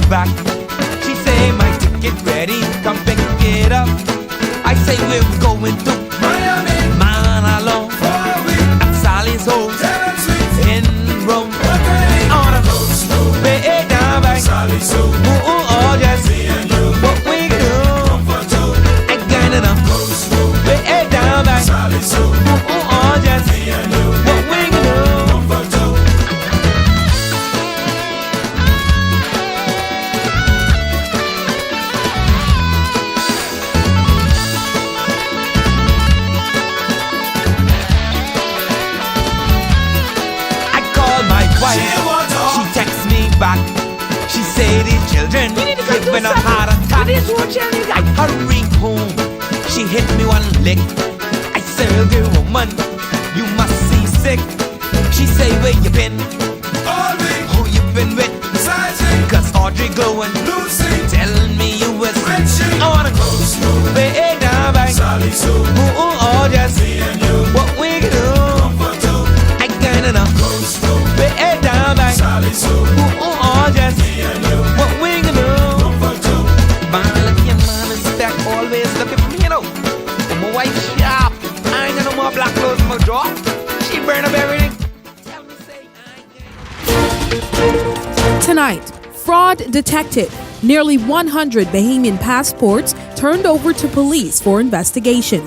back. She say my ticket ready, come pick it up. I say we're going to Miami, Manalo, at Sally's house in Rome. On a way down by Sally's house. Oh, just what we do. I got enough. Way down by Sally's house. Oh, just what we do. She texts me back. She say the children giving a heart attack. I hurry home. She hit me one lick. I say, "Girl, woman, you must see sick." She say, "Where you been? All week. Who you been with? Cause Audrey glowing, Lucy, telling me you was rich. I wanna go way down by Sally's house. Oh, just me and you. What we can do? I got enough. Way down by Sally's house. Oh, just me and you. What we can do? Man, look your man is stack always looking for me, you know. My wife sharp. I ain't got no more black clothes in my drawer. She burn up everything. Tell me, say I Tonight, fraud detected. Nearly 100 Bahamian passports turned over to police for investigation.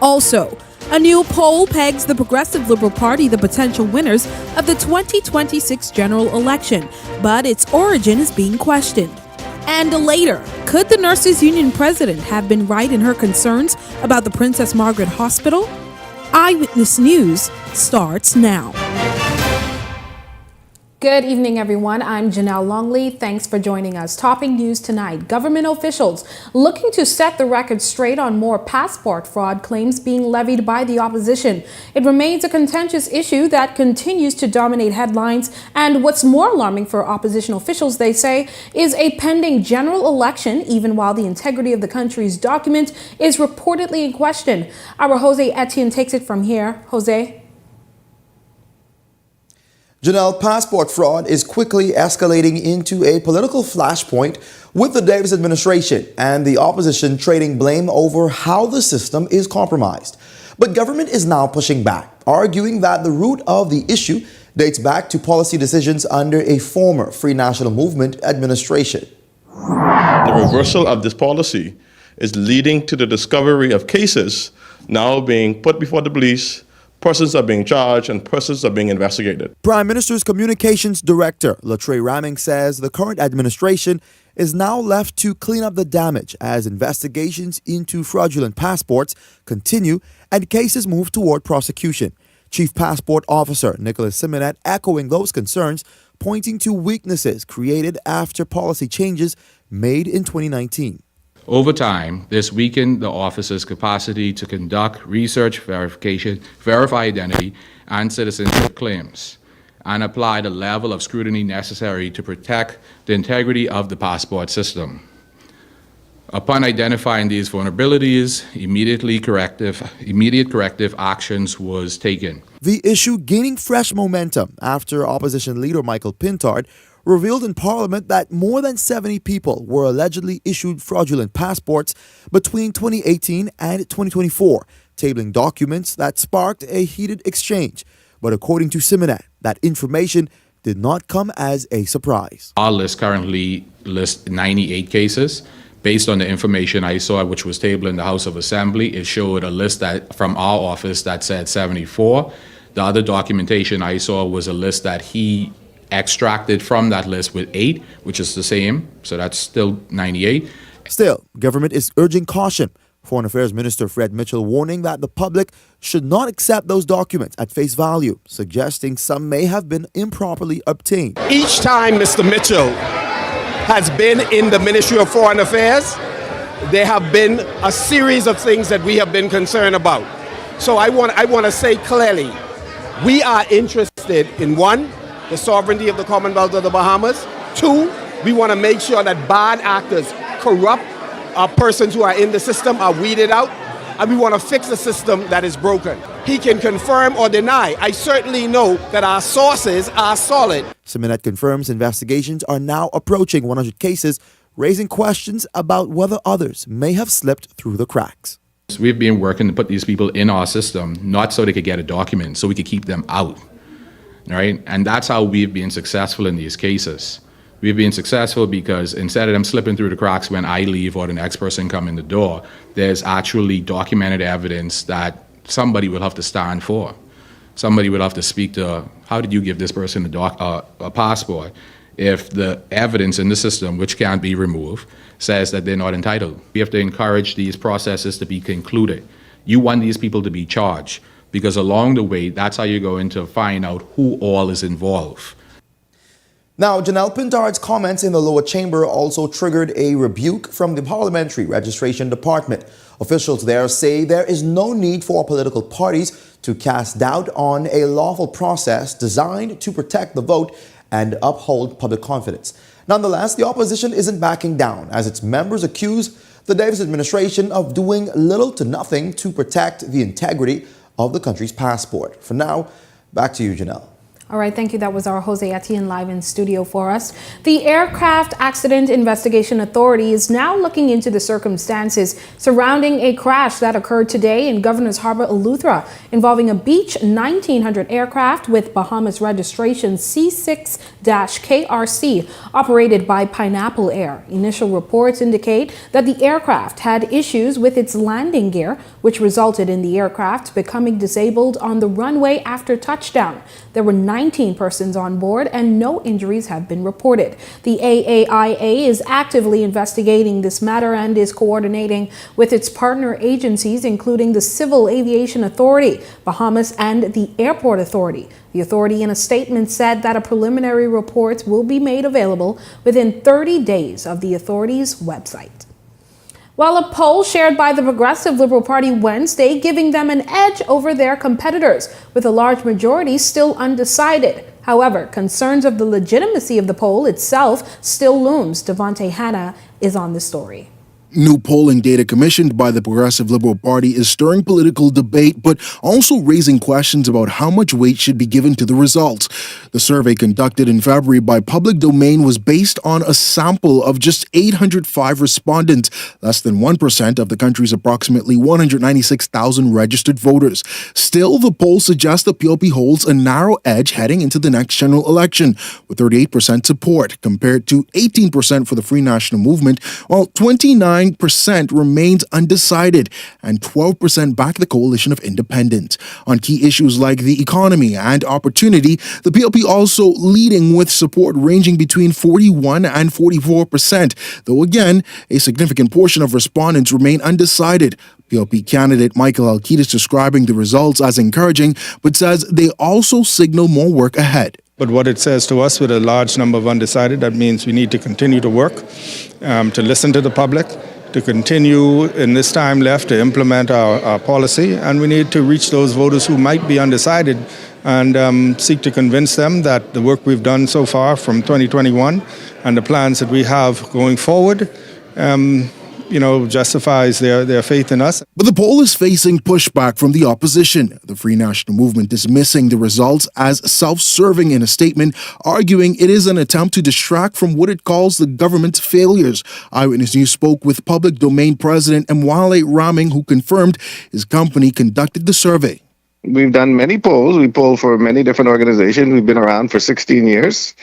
Also, a new poll pegs the Progressive Liberal Party the potential winners of the 2026 general election, but its origin is being questioned. And later, could the Nurses Union president have been right in her concerns about the Princess Margaret Hospital? Eyewitness News starts now. Good evening, everyone. I'm Janelle Longley. Thanks for joining us. Topping news tonight. Government officials looking to set the record straight on more passport fraud claims being levied by the opposition. It remains a contentious issue that continues to dominate headlines. And what's more alarming for opposition officials, they say, is a pending general election, even while the integrity of the country's document is reportedly in question. Our Jose Etienne takes it from here. Jose. Janelle, passport fraud is quickly escalating into a political flashpoint with the Davis administration and the opposition trading blame over how the system is compromised. But government is now pushing back, arguing that the root of the issue dates back to policy decisions under a former Free National Movement administration. The reversal of this policy is leading to the discovery of cases now being put before the police. Persons are being charged and persons are being investigated. Prime Minister's Communications Director Latre Raming says the current administration is now left to clean up the damage as investigations into fraudulent passports continue and cases move toward prosecution. Chief Passport Officer Nicholas Simonet echoing those concerns, pointing to weaknesses created after policy changes made in 2019. Over time, this weakened the office's capacity to conduct research, verification, verify identity, and citizenship claims, and apply the level of scrutiny necessary to protect the integrity of the passport system. Upon identifying these vulnerabilities, immediate corrective actions was taken. The issue gaining fresh momentum after opposition leader Michael Pintard revealed in Parliament that more than 70 people were allegedly issued fraudulent passports between 2018 and 2024, tabling documents that sparked a heated exchange. But according to Simonet, that information did not come as a surprise. Our list currently lists 98 cases. Based on the information I saw, which was tabled in the House of Assembly, it showed a list that from our office that said 74. The other documentation I saw was a list that he extracted from that list with 8, which is the same, so that's still 98. Still, government is urging caution. Foreign Affairs Minister Fred Mitchell warning that the public should not accept those documents at face value, suggesting some may have been improperly obtained. Each time Mr. Mitchell has been in the Ministry of Foreign Affairs, there have been a series of things that we have been concerned about. So I want to say clearly, we are interested in, one, the sovereignty of the Commonwealth of the Bahamas. 2, we want to make sure that bad actors, corrupt persons who are in the system are weeded out. and we want to fix a system that is broken. He can confirm or deny. I certainly know that our sources are solid. Simonette confirms investigations are now approaching 100 cases, raising questions about whether others may have slipped through the cracks. We've been working to put these people in our system, not so they could get a document, so we could keep them out, right? And that's how we've been successful in these cases. We've been successful because instead of them slipping through the cracks when I leave or the next person come in the door, there's actually documented evidence that somebody will have to stand for. Somebody will have to speak to, how did you give this person a passport if the evidence in the system, which can't be removed, says that they're not entitled? We have to encourage these processes to be concluded. You want these people to be charged, because along the way, that's how you're going to find out who all is involved. Now, Janelle Pintard's comments in the lower chamber also triggered a rebuke from the Parliamentary Registration Department. Officials there say there is no need for political parties to cast doubt on a lawful process designed to protect the vote and uphold public confidence. Nonetheless, the opposition isn't backing down as its members accuse the Davis administration of doing little to nothing to protect the integrity of the country's passport. For now, back to you, Janelle. All right, thank you. That was our Jose Etienne live in studio for us. The Aircraft Accident Investigation Authority is now looking into the circumstances surrounding a crash that occurred today in Governor's Harbor, Eleuthera, involving a Beech 1900 aircraft with Bahamas registration C6-KRC, operated by Pineapple Air. Initial reports indicate that the aircraft had issues with its landing gear, which resulted in the aircraft becoming disabled on the runway after touchdown. There were 19 persons on board and no injuries have been reported. The AAIA is actively investigating this matter and is coordinating with its partner agencies, including the Civil Aviation Authority, Bahamas, and the Airport Authority. The authority in a statement said that a preliminary report will be made available within 30 days of the authority's website. While a poll shared by the Progressive Liberal Party Wednesday giving them an edge over their competitors, with a large majority still undecided. However, concerns of the legitimacy of the poll itself still looms. Devontae Hanna is on the story. New polling data commissioned by the Progressive Liberal Party is stirring political debate, but also raising questions about how much weight should be given to the results. The survey conducted in February by Public Domain was based on a sample of just 805 respondents, less than 1% of the country's approximately 196,000 registered voters. Still, the poll suggests the PLP holds a narrow edge heading into the next general election, with 38% support compared to 18% for the Free National Movement, while 29% remains undecided and 12% back the coalition of independents. On key issues like the economy and opportunity, the PLP also leading with support ranging between 41 and 44%, though again, a significant portion of respondents remain undecided. PLP candidate Michael Alkitis describing the results as encouraging, but says they also signal more work ahead. But what it says to us, with a large number of undecided, that means we need to continue to work, to listen to the public, to continue in this time left to implement our policy, and we need to reach those voters who might be undecided and seek to convince them that the work we've done so far from 2021 and the plans that we have going forward justifies their faith in us. But the poll is facing pushback from the opposition. The Free National Movement dismissing the results as self-serving in a statement, arguing it is an attempt to distract from what it calls the government's failures. Eyewitness News spoke with Public Domain President Mwale Raming, who confirmed his company conducted the survey. We've done many polls. We poll for many different organizations. We've been around for 16 years.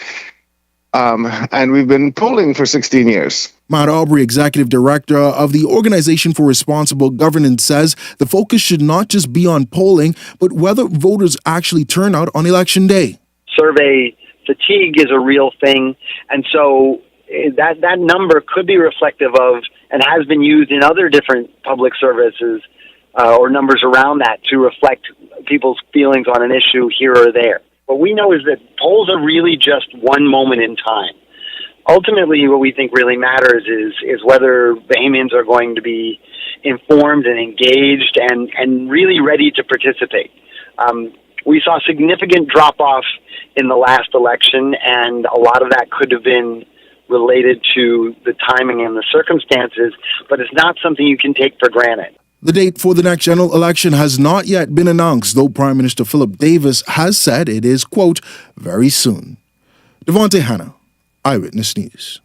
And we've been polling for 16 years. Matt Aubrey, Executive Director of the Organization for Responsible Governance, says the focus should not just be on polling, but whether voters actually turn out on Election Day. Survey fatigue is a real thing, and so that number could be reflective of, and has been used in other different public services or numbers around that to reflect people's feelings on an issue here or there. What we know is that polls are really just one moment in time. Ultimately, what we think really matters is whether Bahamians are going to be informed and engaged and really ready to participate. We saw significant drop-off in the last election, and a lot of that could have been related to the timing and the circumstances, but it's not something you can take for granted. The date for the next general election has not yet been announced, though Prime Minister Philip Davis has said it is, quote, very soon. Devontae Hanna, Eyewitness News.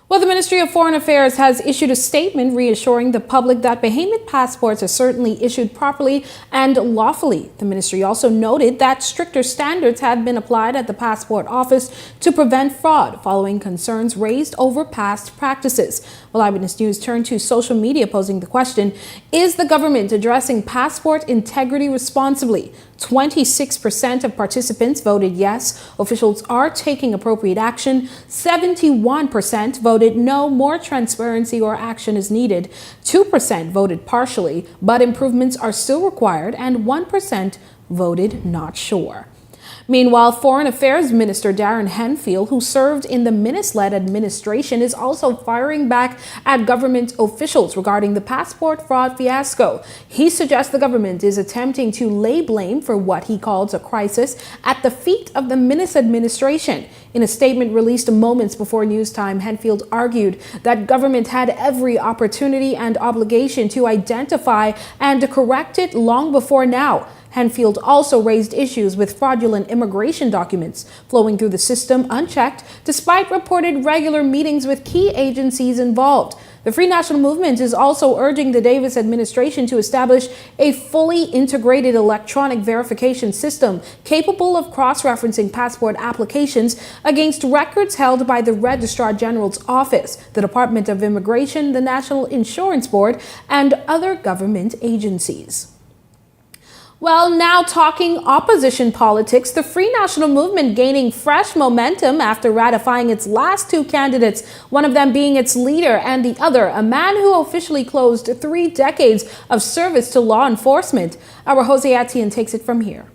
Well, the Ministry of Foreign Affairs has issued a statement reassuring the public that Bahamian passports are certainly issued properly and lawfully. The ministry also noted that stricter standards have been applied at the passport office to prevent fraud following concerns raised over past practices. Well, Eyewitness News turned to social media posing the question, is the government addressing passport integrity responsibly? 26% of participants voted yes, officials are taking appropriate action. 71% voted no, more transparency or action is needed. 2% voted partially, but improvements are still required, and 1% voted not sure. Meanwhile, Foreign Affairs Minister Darren Henfield, who served in the Minnis-led administration, is also firing back at government officials regarding the passport fraud fiasco. He suggests the government is attempting to lay blame for what he calls a crisis at the feet of the Minnis administration. In a statement released moments before news time, Henfield argued that government had every opportunity and obligation to identify and correct it long before now. Henfield also raised issues with fraudulent immigration documents flowing through the system unchecked, despite reported regular meetings with key agencies involved. The Free National Movement is also urging the Davis administration to establish a fully integrated electronic verification system capable of cross-referencing passport applications against records held by the Registrar General's Office, the Department of Immigration, the National Insurance Board, and other government agencies. Well, now talking opposition politics, the Free National Movement gaining fresh momentum after ratifying its last two candidates, one of them being its leader and the other a man who officially closed 3 decades of service to law enforcement. Our Jose Etienne takes it from here.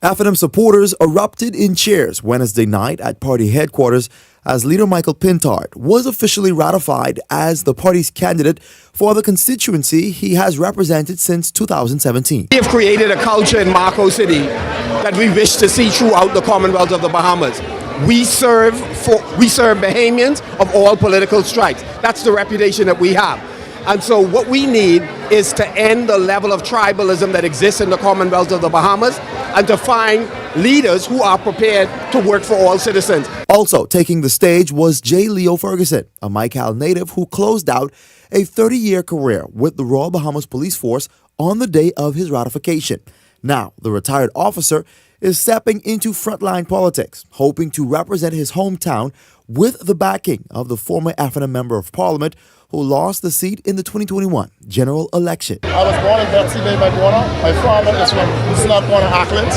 FNM supporters erupted in cheers Wednesday night at party headquarters as leader Michael Pintard was officially ratified as the party's candidate for the constituency he has represented since 2017. We have created a culture in Marco City that we wish to see throughout the Commonwealth of the Bahamas. We serve Bahamians of all political stripes. That's the reputation that we have. And so what we need is to end the level of tribalism that exists in the Commonwealth of the Bahamas and to find leaders who are prepared to work for all citizens. Also taking the stage was J. Leo Ferguson, a Michael native who closed out a 30-year career with the Royal Bahamas Police Force on the day of his ratification. Now, the retired officer is stepping into frontline politics, hoping to represent his hometown with the backing of the former FNM Member of Parliament who lost the seat in the 2021 general election. I was born in Betsy Bay, Ghana. My father is from Snug-Corner, Auckland.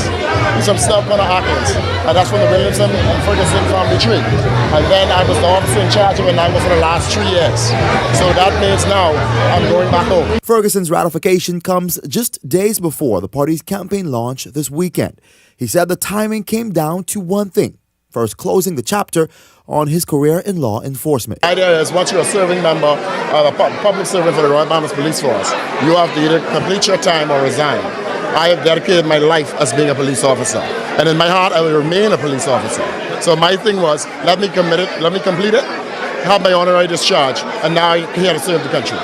He's from Snug-Corner, Auckland. And that's from the Williamson and Ferguson family tree. And then I was the officer in charge of it for the last 3 years. So that means now I'm going back home. Ferguson's ratification comes just days before the party's campaign launch this weekend. He said the timing came down to one thing: first closing the chapter on his career in law enforcement. The idea is once you're a serving member, a public servant for the Royal Bahamas Police Force, you have to either complete your time or resign. I have dedicated my life as being a police officer. And in my heart, I will remain a police officer. So my thing was, let me commit it, let me complete it, have my honorary discharge, and now I'm here to serve the country.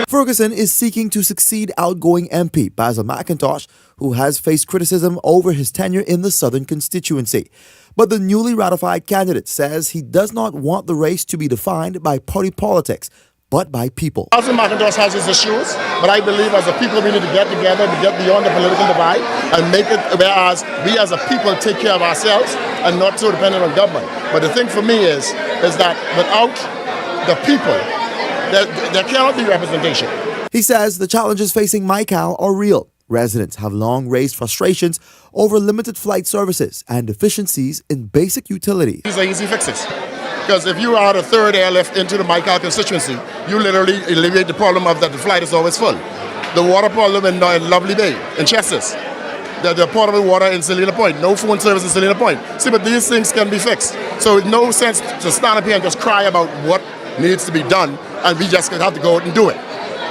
Ferguson is seeking to succeed outgoing MP Basil McIntosh, who has faced criticism over his tenure in the Southern constituency. But the newly ratified candidate says he does not want the race to be defined by party politics, but by people. Basil McIntosh has his issues, but I believe as a people we need to get together to get beyond the political divide and make it whereas we as a people take care of ourselves and not so dependent on government. But the thing for me is that without the people, there cannot be representation. He says the challenges facing Michael are real. Residents have long raised frustrations over limited flight services and deficiencies in basic utilities. These are easy fixes. Because if you add a third airlift into the Michael constituency, you literally alleviate the problem of that the flight is always full. The water problem in Lovely Bay, in Chesses, the potable water in Selena Point, no phone service in Selena Point. See, but these things can be fixed. So it's no sense to stand up here and just cry about what needs to be done, and we just have to go out and do it.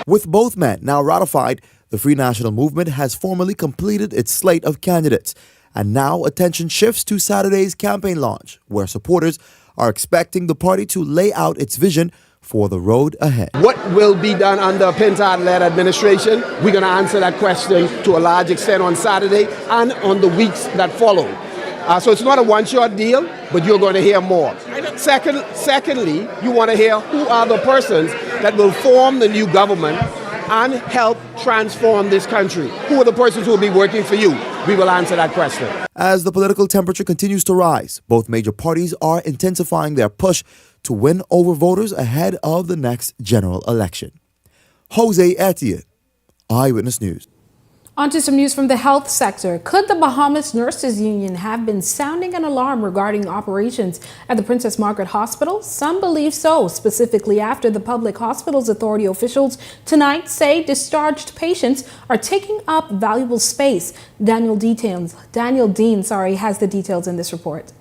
With both men now ratified, the Free National Movement has formally completed its slate of candidates. And now attention shifts to Saturday's campaign launch, where supporters are expecting the party to lay out its vision for the road ahead. What will be done under a Pintard-led administration? We're going to answer that question to a large extent on Saturday and on the weeks that follow. So it's not a one-shot deal, but you're going to hear more. Secondly, you want to hear who are the persons that will form the new government and help transform this country. Who are the persons who will be working for you? We will answer that question. As the political temperature continues to rise, both major parties are intensifying their push to win over voters ahead of the next general election. Jose Etienne, Eyewitness News. On to some news from the health sector. Could the Bahamas Nurses Union have been sounding an alarm regarding operations at the Princess Margaret Hospital? Some believe so, specifically after the Public Hospitals Authority officials tonight say discharged patients are taking up valuable space. Daniel Dean, has the details in this report.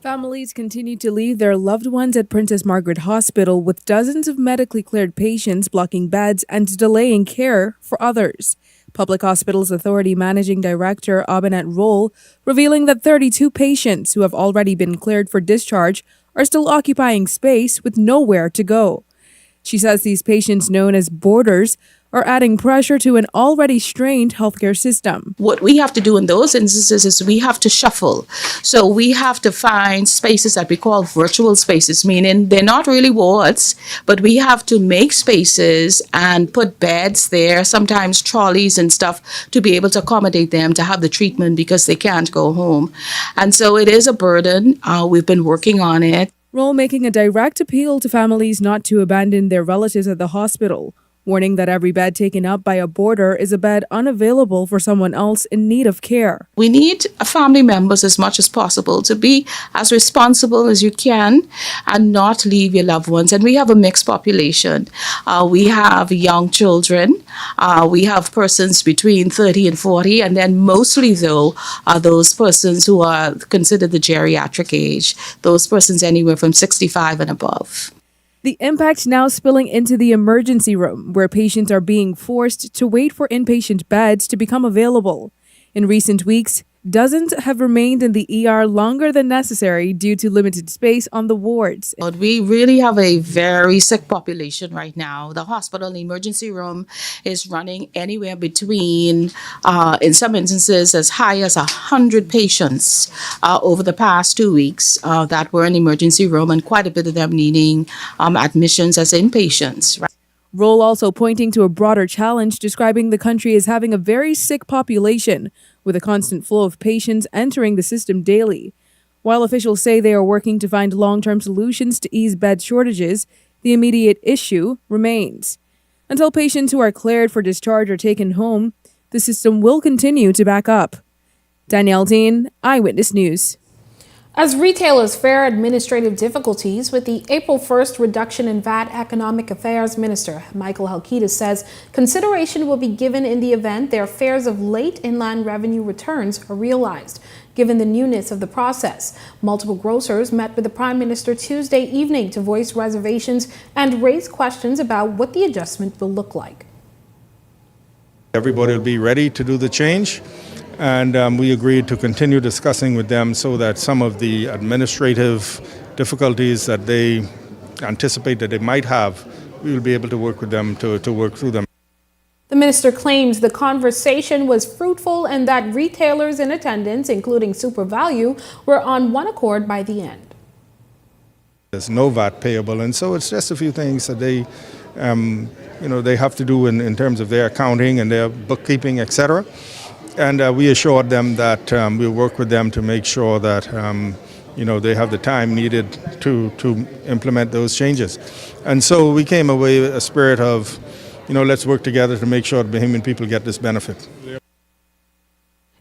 Families continue to leave their loved ones at Princess Margaret Hospital, with dozens of medically cleared patients blocking beds and delaying care for others. Public Hospitals Authority Managing Director Abinette Roll revealing that 32 patients who have already been cleared for discharge are still occupying space with nowhere to go. She says these patients, known as boarders, are adding pressure to an already strained healthcare system. What we have to do in those instances is we have to shuffle. So we have to find spaces that we call virtual spaces, meaning they're not really wards, but we have to make spaces and put beds there, sometimes trolleys and stuff, to be able to accommodate them to have the treatment because they can't go home. And so it is a burden. We've been working on it. Roll making a direct appeal to families not to abandon their relatives at the hospital, warning that every bed taken up by a boarder is a bed unavailable for someone else in need of care. We need family members as much as possible to be as responsible as you can and not leave your loved ones. And we have a mixed population. We have young children. We have persons between 30 and 40. And then mostly, though, are those persons who are considered the geriatric age, those persons anywhere from 65 and above. The impact now spilling into the emergency room, where patients are being forced to wait for inpatient beds to become available. In recent weeks, dozens have remained in the ER longer than necessary due to limited space on the wards. But we really have a very sick population right now. The hospital emergency room is running anywhere between, in some instances, as high as 100 patients over the past 2 weeks that were in emergency room, and quite a bit of them needing admissions as inpatients. Right? Roll also pointing to a broader challenge, describing the country as having a very sick population, with a constant flow of patients entering the system daily. While officials say they are working to find long-term solutions to ease bed shortages, the immediate issue remains. Until patients who are cleared for discharge are taken home, the system will continue to back up. Danielle Dean, Eyewitness News. As retailers fare administrative difficulties with the April 1st reduction in VAT, Economic Affairs Minister Michael Halkitis says consideration will be given in the event their fares of late inland revenue returns are realized. Given the newness of the process, multiple grocers met with the Prime Minister Tuesday evening to voice reservations and raise questions about what the adjustment will look like. Everybody will be ready to do the change. And we agreed to continue discussing with them so that some of the administrative difficulties that they anticipate that they might have, we will be able to work with them to work through them. The minister claims the conversation was fruitful and that retailers in attendance, including SuperValue, were on one accord by the end. There's no VAT payable, and so it's just a few things that they, they have to do in terms of their accounting and their bookkeeping, etc. And we assured them that we'll work with them to make sure that they have the time needed to implement those changes. And so we came away with a spirit of, let's work together to make sure the Bahamian people get this benefit.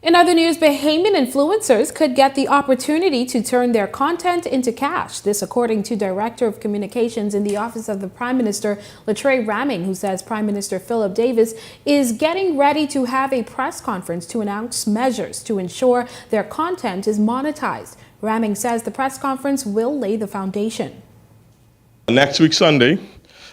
In other news, Bahamian influencers could get the opportunity to turn their content into cash. This according to Director of Communications in the Office of the Prime Minister, Latrey Ramming, who says Prime Minister Philip Davis is getting ready to have a press conference to announce measures to ensure their content is monetized. Ramming says the press conference will lay the foundation. Next week, Sunday,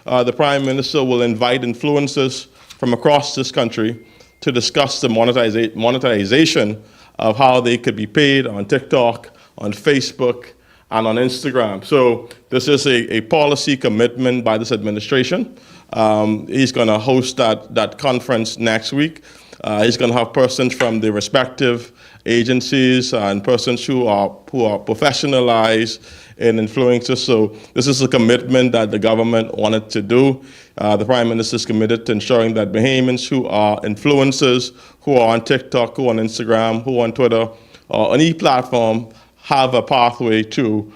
the Prime Minister will invite influencers from across this country to discuss the monetization of how they could be paid on TikTok, on Facebook, and on Instagram. So this is a policy commitment by this administration. He's going to host that conference next week. He's going to have persons from the respective agencies and persons who are professionalized in influencers. So this is a commitment that the government wanted to do. The Prime Minister is committed to ensuring that Bahamians who are influencers, who are on TikTok, who are on Instagram, who are on Twitter, or any platform, have a pathway to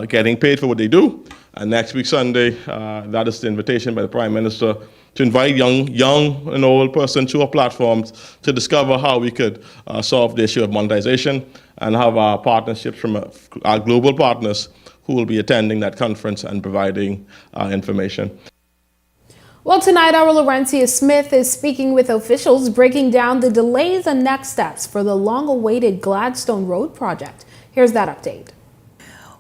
getting paid for what they do. And next week, Sunday, that is the invitation by the Prime Minister to invite young and old persons to our platforms to discover how we could solve the issue of monetization and have our partnerships from our global partners who will be attending that conference and providing information. Well, tonight our Laurencia Smith is speaking with officials, breaking down the delays and next steps for the long-awaited Gladstone Road project. Here's that update.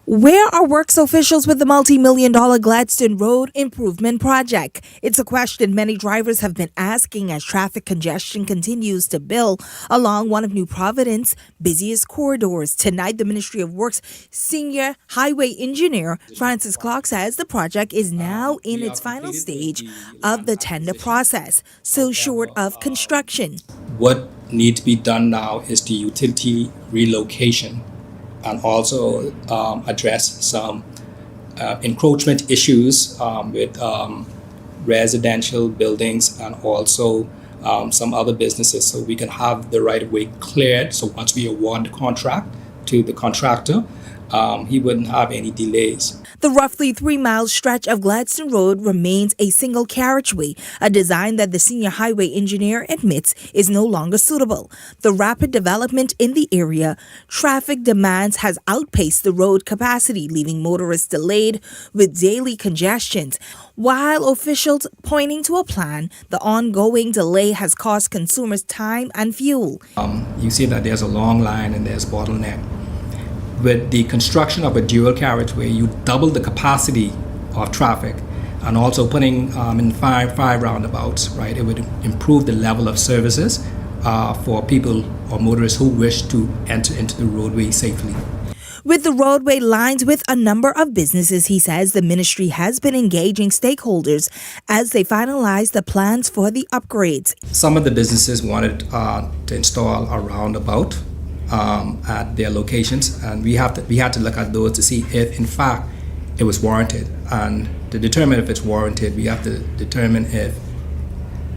Where are works officials with the multi-million-dollar Gladstone Road improvement project? It's a question many drivers have been asking as traffic congestion continues to build along one of New Providence's busiest corridors. Tonight, the Ministry of Works senior highway engineer Francis Clark says the project is now in its final stage of the tender process, so short of construction. What needs to be done now is the utility relocation, and also address some encroachment issues with residential buildings and also some other businesses, so we can have the right of way cleared. So once we award the contract to the contractor, he wouldn't have any delays. The roughly 3-mile stretch of Gladstone Road remains a single carriageway, a design that the senior highway engineer admits is no longer suitable. The rapid development in the area, traffic demands has outpaced the road capacity, leaving motorists delayed with daily congestions. While officials pointing to a plan, the ongoing delay has cost consumers time and fuel. You see that there's a long line and there's bottleneck. With the construction of a dual carriageway, you double the capacity of traffic, and also putting in five roundabouts, right? It would improve the level of services for people or motorists who wish to enter into the roadway safely. With the roadway lined with a number of businesses, he says the ministry has been engaging stakeholders as they finalize the plans for the upgrades. Some of the businesses wanted to install a roundabout at their locations, and we had to look at those to see if in fact it was warranted, and to determine if it's warranted we have to determine if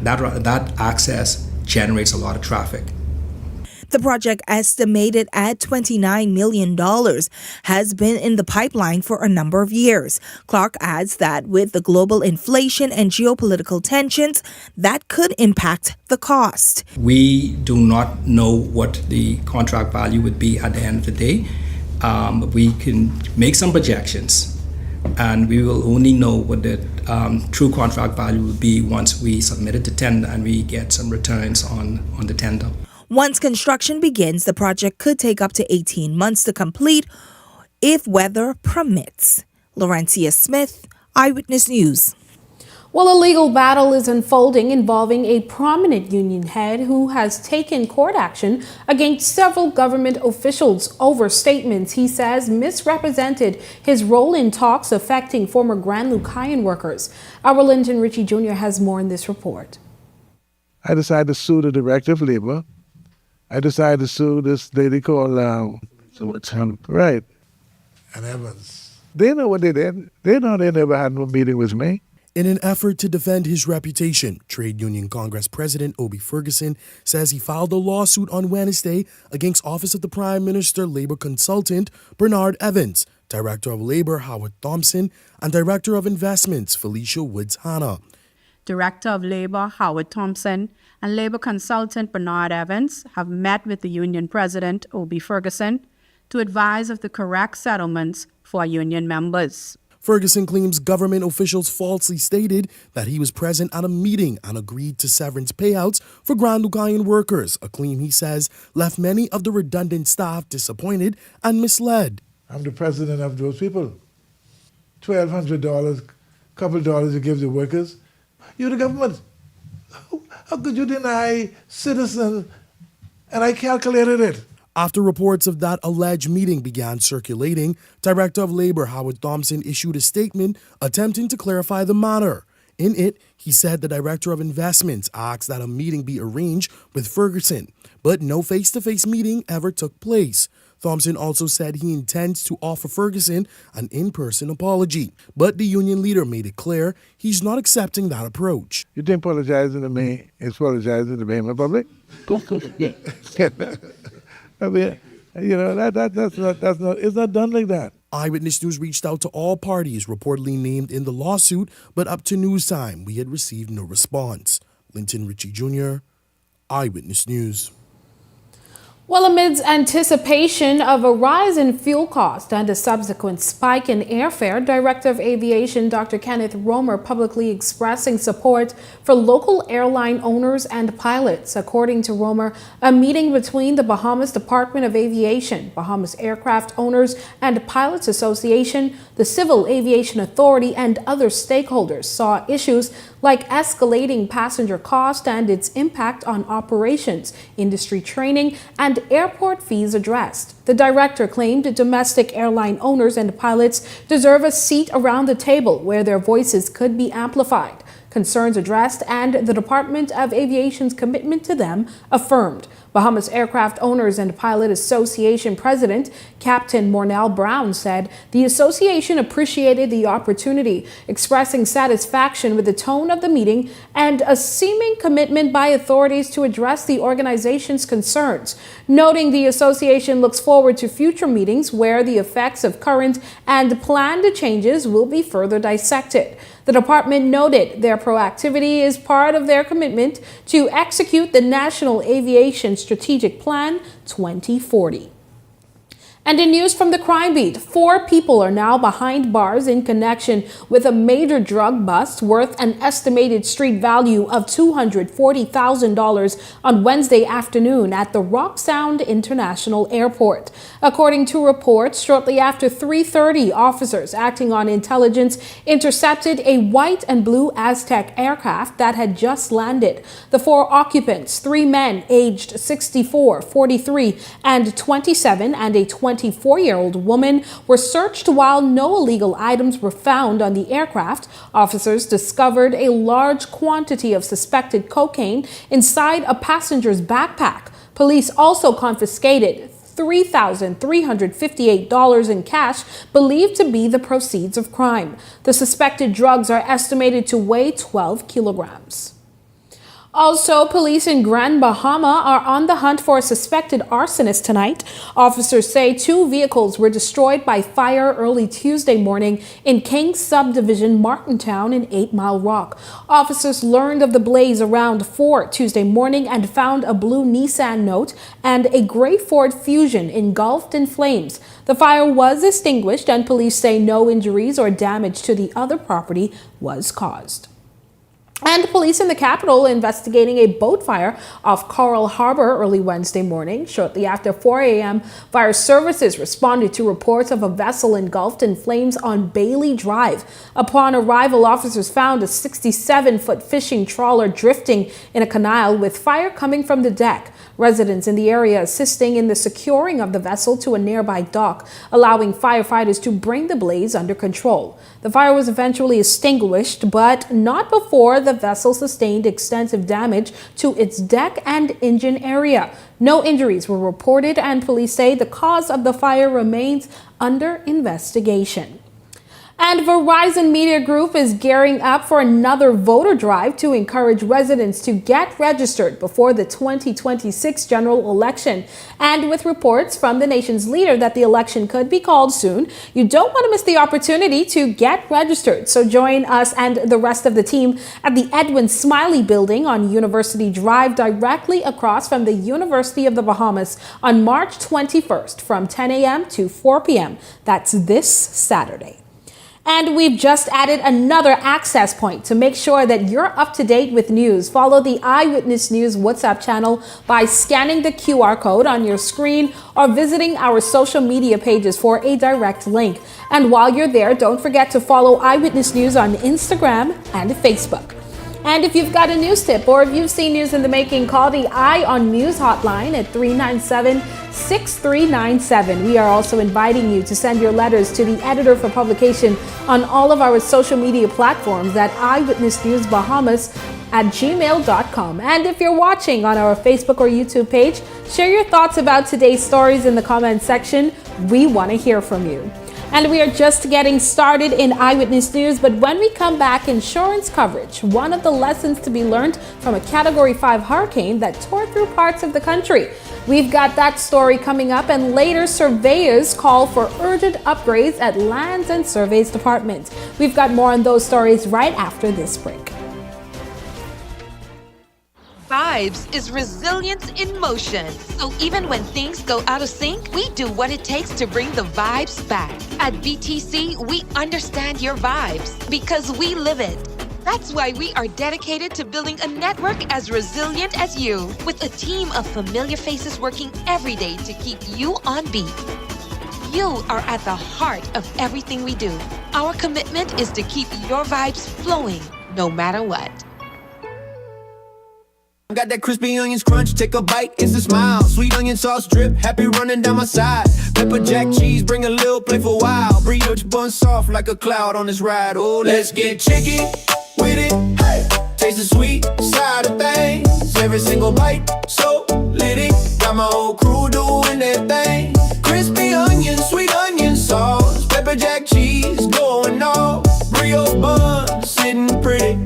that access generates a lot of traffic. The project, estimated at $29 million, has been in the pipeline for a number of years. Clark adds that with the global inflation and geopolitical tensions, that could impact the cost. We do not know what the contract value would be at the end of the day. We can make some projections, and we will only know what the true contract value will be once we submit it to tender and we get some returns on the tender. Once construction begins, the project could take up to 18 months to complete if weather permits. Laurencia Smith, Eyewitness News. Well, a legal battle is unfolding involving a prominent union head who has taken court action against several government officials over statements he says misrepresented his role in talks affecting former Grand Lucayan workers. Our Linton Ritchie Jr. has more in this report. I decided to sue the Director of Labor. I decided to sue this lady called, right. And Evans. They know what they did. They know they never had no meeting with me. In an effort to defend his reputation, Trade Union Congress President Obie Ferguson says he filed a lawsuit on Wednesday against Office of the Prime Minister Labor Consultant Bernard Evans, Director of Labor Howard Thompson, and Director of Investments Felicia Woods-Hanna. Director of Labor Howard Thompson and Labor Consultant Bernard Evans have met with the union president, Obie Ferguson, to advise of the correct settlements for union members. Ferguson claims government officials falsely stated that he was present at a meeting and agreed to severance payouts for Grand Lucayan workers, a claim he says left many of the redundant staff disappointed and misled. I'm the president of those people. $1,200, couple dollars to give the workers. You're the government. How could you deny citizens? And I calculated it. After reports of that alleged meeting began circulating, Director of Labor Howard Thompson issued a statement attempting to clarify the matter. In it, he said the Director of Investments asked that a meeting be arranged with Ferguson, but no face-to-face meeting ever took place. Thompson also said he intends to offer Ferguson an in-person apology, but the union leader made it clear he's not accepting that approach. You think apologizing to me is apologizing to me in public? I mean, that's not, it's not done like that. Eyewitness News reached out to all parties reportedly named in the lawsuit, but up to news time, we had received no response. Linton Ritchie Jr., Eyewitness News. Well, amidst anticipation of a rise in fuel cost and a subsequent spike in airfare, Director of Aviation Dr. Kenneth Romer publicly expressing support for local airline owners and pilots. According to Romer, a meeting between the Bahamas Department of Aviation, Bahamas Aircraft Owners and Pilots Association, the Civil Aviation Authority, and other stakeholders saw issues like escalating passenger cost and its impact on operations, industry training, and airport fees addressed. The director claimed domestic airline owners and pilots deserve a seat around the table where their voices could be amplified, concerns addressed, and the Department of Aviation's commitment to them affirmed. Bahamas Aircraft Owners and Pilot Association President Captain Mornell Brown said the association appreciated the opportunity, expressing satisfaction with the tone of the meeting and a seeming commitment by authorities to address the organization's concerns, noting the association looks forward to future meetings where the effects of current and planned changes will be further dissected. The department noted their proactivity is part of their commitment to execute the National Aviation Strategic Plan 2040. And in news from the crime beat, 4 people are now behind bars in connection with a major drug bust worth an estimated street value of $240,000 on Wednesday afternoon at the Rock Sound International Airport. According to reports, shortly after 3:30, officers acting on intelligence intercepted a white and blue Aztec aircraft that had just landed. The 4 occupants, 3 men aged 64, 43, and 27, and a 24-year-old woman, were searched while no illegal items were found on the aircraft. Officers discovered a large quantity of suspected cocaine inside a passenger's backpack. Police also confiscated $3,358 in cash believed to be the proceeds of crime. The suspected drugs are estimated to weigh 12 kilograms. Also, police in Grand Bahama are on the hunt for a suspected arsonist tonight. Officers say 2 vehicles were destroyed by fire early Tuesday morning in King's Subdivision, Martintown in 8 Mile Rock. Officers learned of the blaze around 4 Tuesday morning and found a blue Nissan Note and a gray Ford Fusion engulfed in flames. The fire was extinguished and police say no injuries or damage to the other property was caused. And police in the capital investigating a boat fire off Coral Harbor early Wednesday morning. Shortly after 4 a.m., fire services responded to reports of a vessel engulfed in flames on Bailey Drive. Upon arrival, officers found a 67-foot fishing trawler drifting in a canal with fire coming from the deck. Residents in the area assisting in the securing of the vessel to a nearby dock, allowing firefighters to bring the blaze under control. The fire was eventually extinguished, but not before the vessel sustained extensive damage to its deck and engine area. No injuries were reported, and police say the cause of the fire remains under investigation. And Verizon Media Group is gearing up for another voter drive to encourage residents to get registered before the 2026 general election. And with reports from the nation's leader that the election could be called soon, you don't want to miss the opportunity to get registered. So join us and the rest of the team at the Edwin Smiley Building on University Drive, directly across from the University of the Bahamas, on March 21st from 10 a.m. to 4 p.m. That's this Saturday. And we've just added another access point to make sure that you're up to date with news. Follow the Eyewitness News WhatsApp channel by scanning the QR code on your screen or visiting our social media pages for a direct link. And while you're there, don't forget to follow Eyewitness News on Instagram and Facebook. And if you've got a news tip or if you've seen news in the making, call the Eye on News hotline at 397-6397. We are also inviting you to send your letters to the editor for publication on all of our social media platforms at Eyewitness News Bahamas at gmail.com. And if you're watching on our Facebook or YouTube page, share your thoughts about today's stories in the comment section. We want to hear from you. And we are just getting started in Eyewitness News, but when we come back, insurance coverage, one of the lessons to be learned from a Category 5 hurricane that tore through parts of the country. We've got that story coming up, and later surveyors call for urgent upgrades at Lands and Surveys Department. We've got more on those stories right after this break. Vibes is resilience in motion. So even when things go out of sync, we do what it takes to bring the vibes back. At BTC, we understand your vibes because we live it. That's why we are dedicated to building a network as resilient as you, with a team of familiar faces working every day to keep you on beat. You are at the heart of everything we do. Our commitment is to keep your vibes flowing, no matter what. Got that crispy onions crunch, take a bite, it's a smile. Sweet onion sauce drip, happy running down my side. Pepper jack cheese, bring a little playful wow. Brioche bun soft like a cloud on this ride. Oh, let's get chicky with it. Hey, taste the sweet side of things. Every single bite, so litty. Got my whole crew doing their thing. Crispy onion, sweet onion sauce. Pepper jack cheese, going off. Brioche bun, sitting pretty.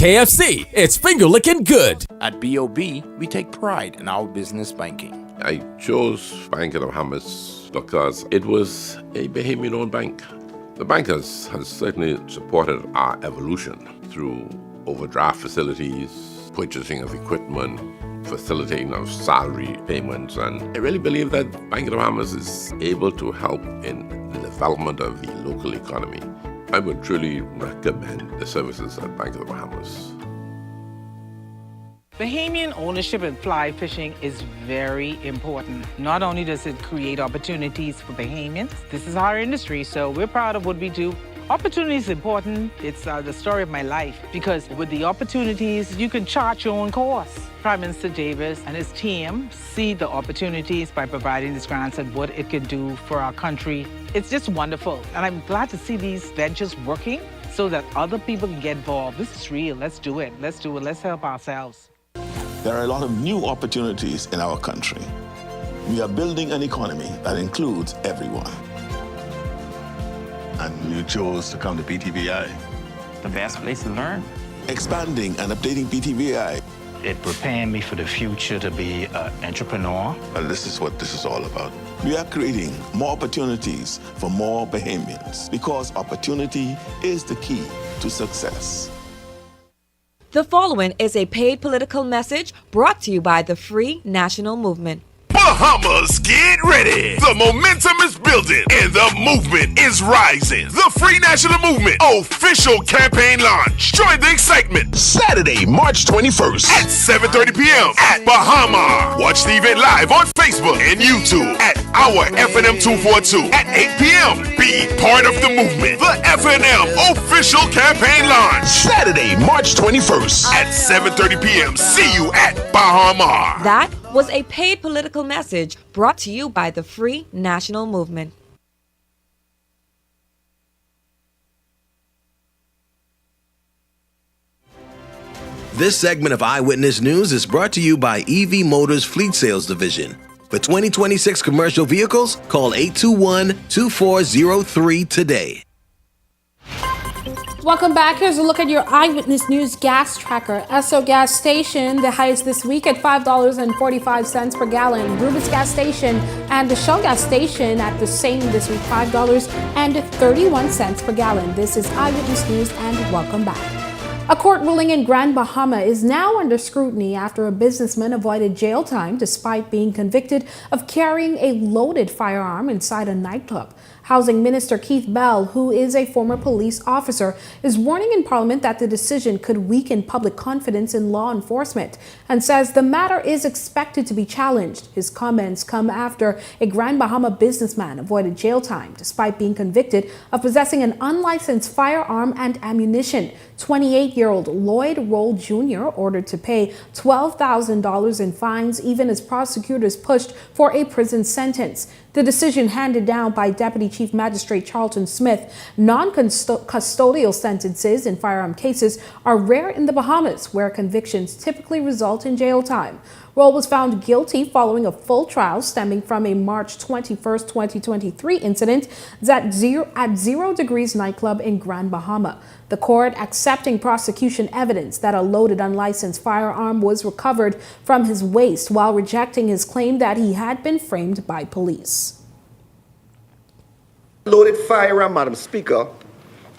KFC, it's finger licking good. At BOB, we take pride in our business banking. I chose Bank of the Bahamas because it was a Bahamian-owned bank. The bank has certainly supported our evolution through overdraft facilities, purchasing of equipment, facilitating of salary payments, and I really believe that Bank of the Bahamas is able to help in the development of the local economy. I would truly recommend the services at Bank of the Bahamas. Bahamian ownership in fly fishing is very important. Not only does it create opportunities for Bahamians, this is our industry, so we're proud of what we do. Opportunity is important. It's the story of my life, because with the opportunities, you can chart your own course. Prime Minister Davis and his team see the opportunities by providing these grants and what it can do for our country. It's just wonderful. And I'm glad to see these ventures working so that other people can get involved. This is real. Let's do it. Let's do it. Let's help ourselves. There are a lot of new opportunities in our country. We are building an economy that includes everyone. And you chose to come to BTVI. The best place to learn. Expanding and updating BTVI. It prepared me for the future to be an entrepreneur. And this is what this is all about. We are creating more opportunities for more Bahamians because opportunity is the key to success. The following is a paid political message brought to you by the Free National Movement. Bahamas, get ready. The momentum is building and the movement is rising. The Free National Movement official campaign launch. Join the excitement Saturday, March 21st at 7:30 p.m. at Bahamas. Watch the event live on Facebook and YouTube at our FNM 242 at 8 p.m. Be part of the movement. The FNM official campaign launch. Saturday, March 21st at 7:30 p.m. See you at Bahamas. That was a paid political message brought to you by the Free National Movement. This segment of Eyewitness News is brought to you by EV Motors Fleet Sales Division. For 2026 commercial vehicles, call 821-2403 today. Welcome back. Here's a look at your Eyewitness News gas tracker. Esso gas station, the highest this week at $5.45 per gallon. Rubis gas station and the Shell gas station at the same this week, $5.31 per gallon. This is Eyewitness News, and welcome back. A court ruling in Grand Bahama is now under scrutiny after a businessman avoided jail time despite being convicted of carrying a loaded firearm inside a nightclub. Housing Minister Keith Bell, who is a former police officer, is warning in Parliament that the decision could weaken public confidence in law enforcement and says the matter is expected to be challenged. His comments come after a Grand Bahama businessman avoided jail time despite being convicted of possessing an unlicensed firearm and ammunition. 28-year-old Lloyd Roll Jr. ordered to pay $12,000 in fines even as prosecutors pushed for a prison sentence. The decision handed down by Deputy Chief Magistrate Charlton Smith. Non-custodial sentences in firearm cases are rare in the Bahamas, where convictions typically result in jail time. Roll was found guilty following a full trial stemming from a March 21, 2023 incident at Zero Degrees nightclub in Grand Bahama. The court accepting prosecution evidence that a loaded unlicensed firearm was recovered from his waist while rejecting his claim that he had been framed by police. Loaded firearm, Madam Speaker,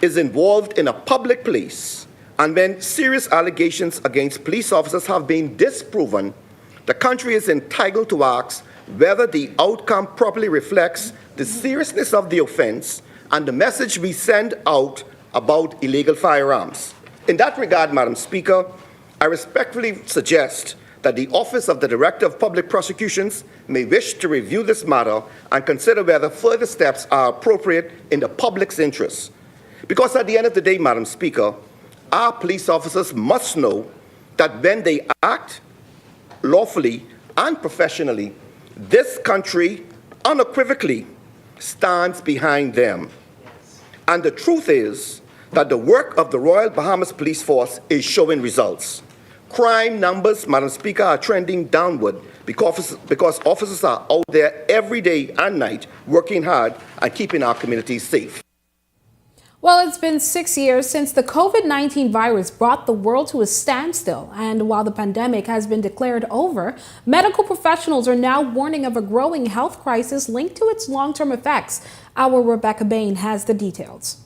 is involved in a public place, and when serious allegations against police officers have been disproven, the country is entitled to ask whether the outcome properly reflects the seriousness of the offense and the message we send out about illegal firearms. In that regard, Madam Speaker, I respectfully suggest that the Office of the Director of Public Prosecutions may wish to review this matter and consider whether further steps are appropriate in the public's interest. Because at the end of the day, Madam Speaker, our police officers must know that when they act lawfully and professionally, this country unequivocally stands behind them. And the truth is that the work of the Royal Bahamas Police Force is showing results. Crime numbers, Madam Speaker, are trending downward because officers are out there every day and night working hard and keeping our communities safe. Well, it's been 6 years since the COVID-19 virus brought the world to a standstill. And while the pandemic has been declared over, medical professionals are now warning of a growing health crisis linked to its long-term effects. Our Rebecca Bain has the details.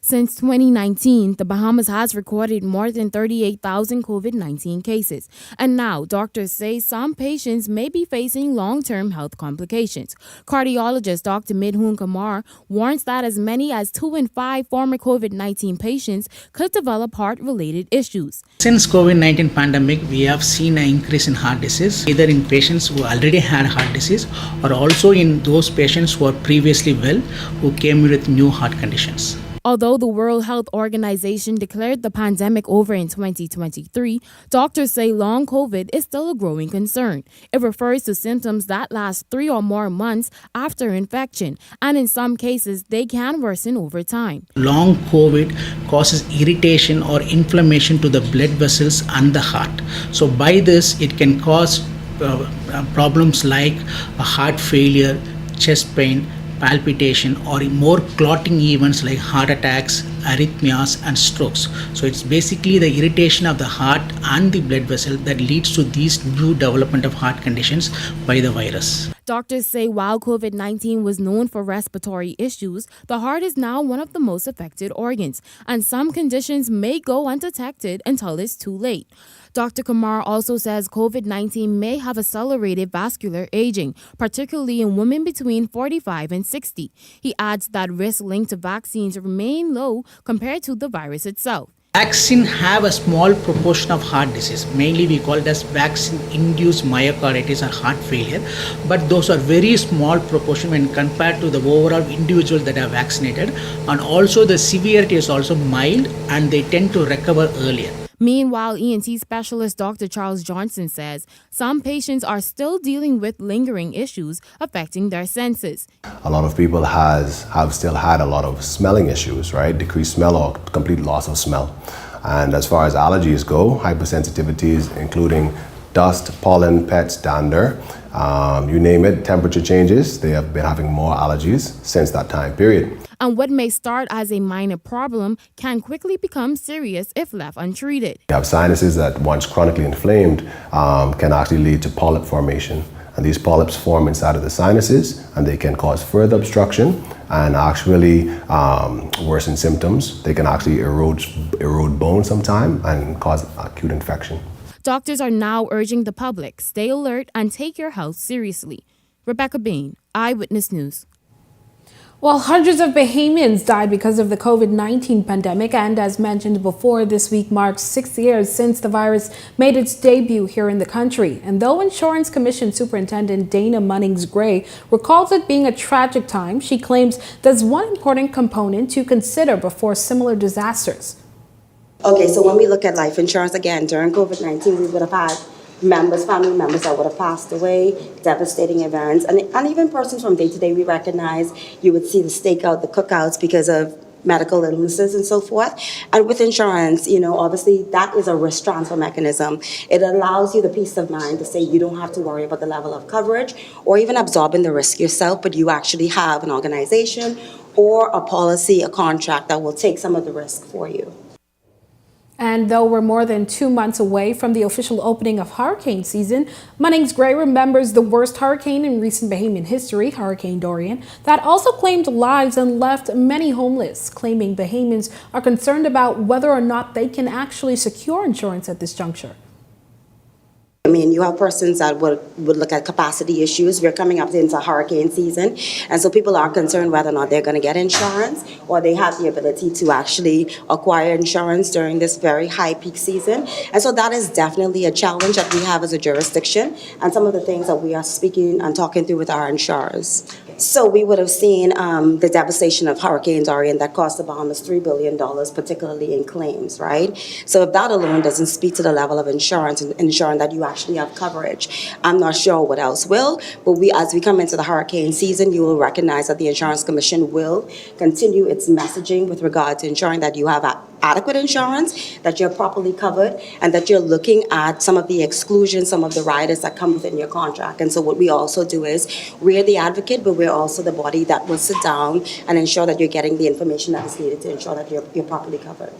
Since 2019, the Bahamas has recorded more than 38,000 COVID-19 cases. And now, doctors say some patients may be facing long-term health complications. Cardiologist Dr. Midhoon Kamar warns that as many as 2 in 5 former COVID-19 patients could develop heart-related issues. Since COVID-19 pandemic, we have seen an increase in heart disease, either in patients who already had heart disease or also in those patients who are previously well, who came with new heart conditions. Although the World Health Organization declared the pandemic over in 2023, doctors say long COVID is still a growing concern. It refers to symptoms that last 3 or more months after infection, and in some cases, they can worsen over time. Long COVID causes irritation or inflammation to the blood vessels and the heart. So by this, it can cause problems like heart failure, chest pain, palpitation, or more clotting events like heart attacks, arrhythmias, and strokes. So it's basically the irritation of the heart and the blood vessel that leads to these new development of heart conditions by the virus. Doctors say while COVID-19 was known for respiratory issues, the heart is now one of the most affected organs, and some conditions may go undetected until it's too late. Dr. Kamar also says COVID-19 may have accelerated vascular aging, particularly in women between 45 and 60. He adds that risk linked to vaccines remain low compared to the virus itself. Vaccine have a small proportion of heart disease. Mainly we call it as vaccine-induced myocarditis or heart failure. But those are very small proportion when compared to the overall individuals that are vaccinated. And also the severity is also mild and they tend to recover earlier. Meanwhile, ENT specialist Dr. Charles Johnson says some patients are still dealing with lingering issues affecting their senses. A lot of people have still had a lot of smelling issues, right? Decreased smell or complete loss of smell. And as far as allergies go, hypersensitivities including dust, pollen, pets, dander, you name it, temperature changes, they have been having more allergies since that time period. And what may start as a minor problem can quickly become serious if left untreated. You have sinuses that, once chronically inflamed, can actually lead to polyp formation. And these polyps form inside of the sinuses, and they can cause further obstruction and actually worsen symptoms. They can actually erode bone sometime and cause acute infection. Doctors are now urging the public, stay alert and take your health seriously. Rebecca Bain, Eyewitness News. Well, hundreds of Bahamians died because of the COVID-19 pandemic, and as mentioned before, this week marks 6 years since the virus made its debut here in the country. And though Insurance Commission Superintendent Dana Munnings-Gray recalls it being a tragic time, she claims there's one important component to consider before similar disasters. Okay, so when we look at life insurance, again, during COVID-19, we would have had family members that would have passed away, devastating events, and even persons from day to day we recognize. You would see the stakeout, the cookouts because of medical illnesses and so forth. And with insurance, obviously that is a risk transfer mechanism. It allows you the peace of mind to say you don't have to worry about the level of coverage or even absorbing the risk yourself, but you actually have an organization or a policy, a contract that will take some of the risk for you. And though we're more than 2 months away from the official opening of hurricane season, Munnings-Gray remembers the worst hurricane in recent Bahamian history, Hurricane Dorian, that also claimed lives and left many homeless, claiming Bahamians are concerned about whether or not they can actually secure insurance at this juncture. I mean, you have persons that would look at capacity issues. We're coming up into hurricane season, and so people are concerned whether or not they're going to get insurance or they have the ability to actually acquire insurance during this very high peak season. And so that is definitely a challenge that we have as a jurisdiction and some of the things that we are speaking and talking through with our insurers. So we would have seen the devastation of Hurricane Dorian that cost the Bahamas $3 billion, particularly in claims, right? So if that alone doesn't speak to the level of insurance and ensuring that you actually have coverage, I'm not sure what else will. But as we come into the hurricane season, you will recognize that the Insurance Commission will continue its messaging with regard to ensuring that you have adequate insurance, that you're properly covered, and that you're looking at some of the exclusions, some of the riders that come within your contract. And so what we also do is we're the advocate, but we're also the body that will sit down and ensure that you're getting the information that is needed to ensure that you're properly covered.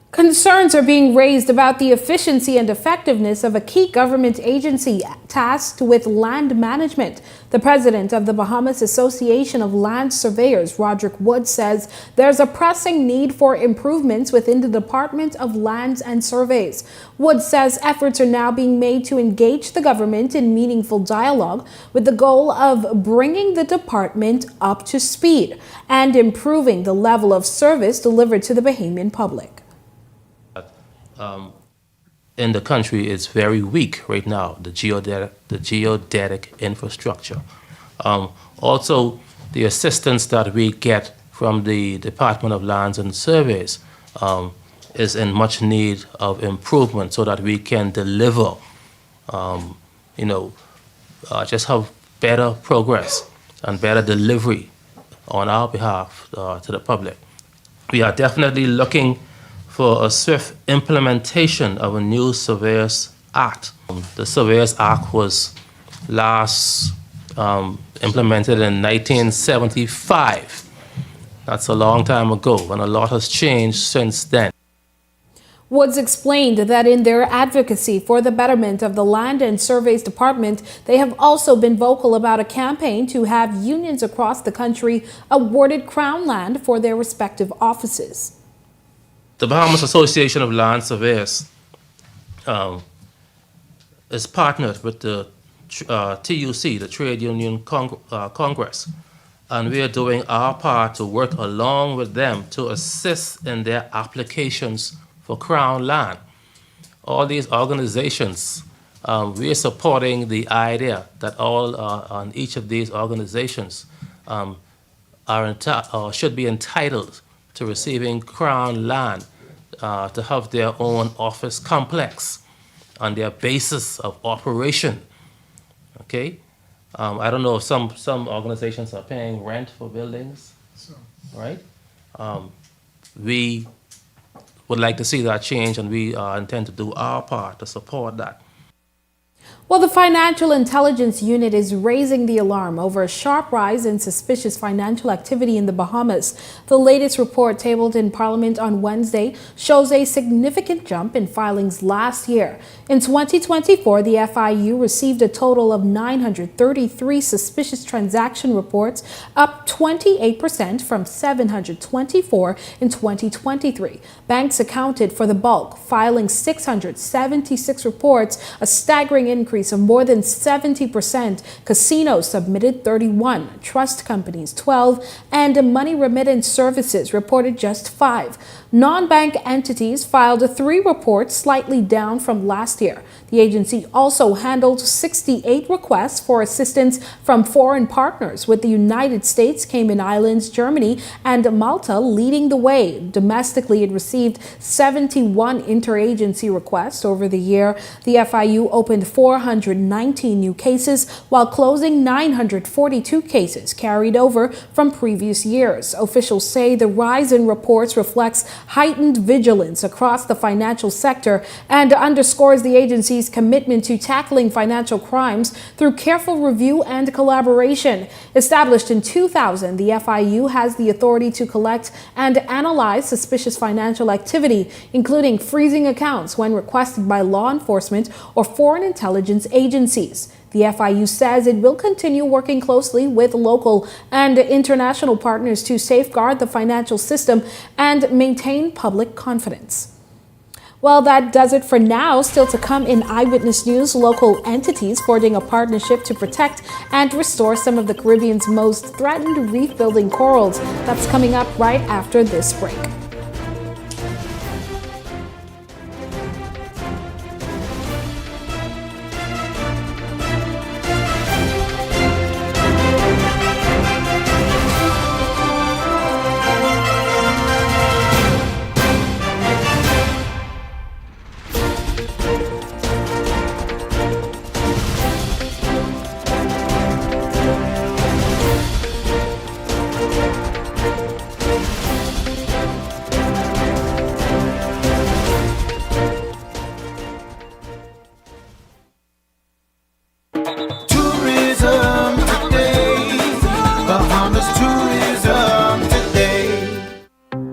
Concerns are being raised about the efficiency and effectiveness of a key government agency tasked with land management. The president of the Bahamas Association of Land Surveyors, Roderick Wood, says there's a pressing need for improvements within the Department of Lands and Surveys. Wood says efforts are now being made to engage the government in meaningful dialogue with the goal of bringing the department up to speed and improving the level of service delivered to the Bahamian public. In the country is very weak right now, the geodetic infrastructure. Also, the assistance that we get from the Department of Lands and Surveys is in much need of improvement so that we can deliver, just have better progress and better delivery on our behalf to the public. We are definitely looking for a swift implementation of a new Surveyors Act. The Surveyors Act was last implemented in 1975. That's a long time ago, and a lot has changed since then. Woods explained that in their advocacy for the betterment of the Land and Surveys Department, they have also been vocal about a campaign to have unions across the country awarded Crown land for their respective offices. The Bahamas Association of Land Surveyors is partnered with the TUC, the Trade Union Congress, and we are doing our part to work along with them to assist in their applications for Crown land. All these organizations, we are supporting the idea that all on each of these organizations should be entitled to receiving Crown land to have their own office complex on their basis of operation. Okay, I don't know if some organizations are paying rent for buildings, right? We would like to see that change, and we intend to do our part to support that. Well, the Financial Intelligence Unit is raising the alarm over a sharp rise in suspicious financial activity in the Bahamas. The latest report tabled in Parliament on Wednesday shows a significant jump in filings last year. In 2024, the FIU received a total of 933 suspicious transaction reports, up 28% from 724 in 2023. Banks accounted for the bulk, filing 676 reports, a staggering increase of more than 70%. Casinos submitted 31, trust companies 12, and money remittance services reported just 5. Non-bank entities filed 3 reports, slightly down from last year. The agency also handled 68 requests for assistance from foreign partners, with the United States, Cayman Islands, Germany, and Malta leading the way. Domestically, it received 71 interagency requests over the year. The FIU opened 419 new cases, while closing 942 cases carried over from previous years. Officials say the rise in reports reflects heightened vigilance across the financial sector and underscores the agency's commitment to tackling financial crimes through careful review and collaboration. Established in 2000, the FIU has the authority to collect and analyze suspicious financial activity, including freezing accounts when requested by law enforcement or foreign intelligence agencies. The FIU says it will continue working closely with local and international partners to safeguard the financial system and maintain public confidence. Well, that does it for now. Still to come in Eyewitness News, local entities forging a partnership to protect and restore some of the Caribbean's most threatened reef-building corals. That's coming up right after this break.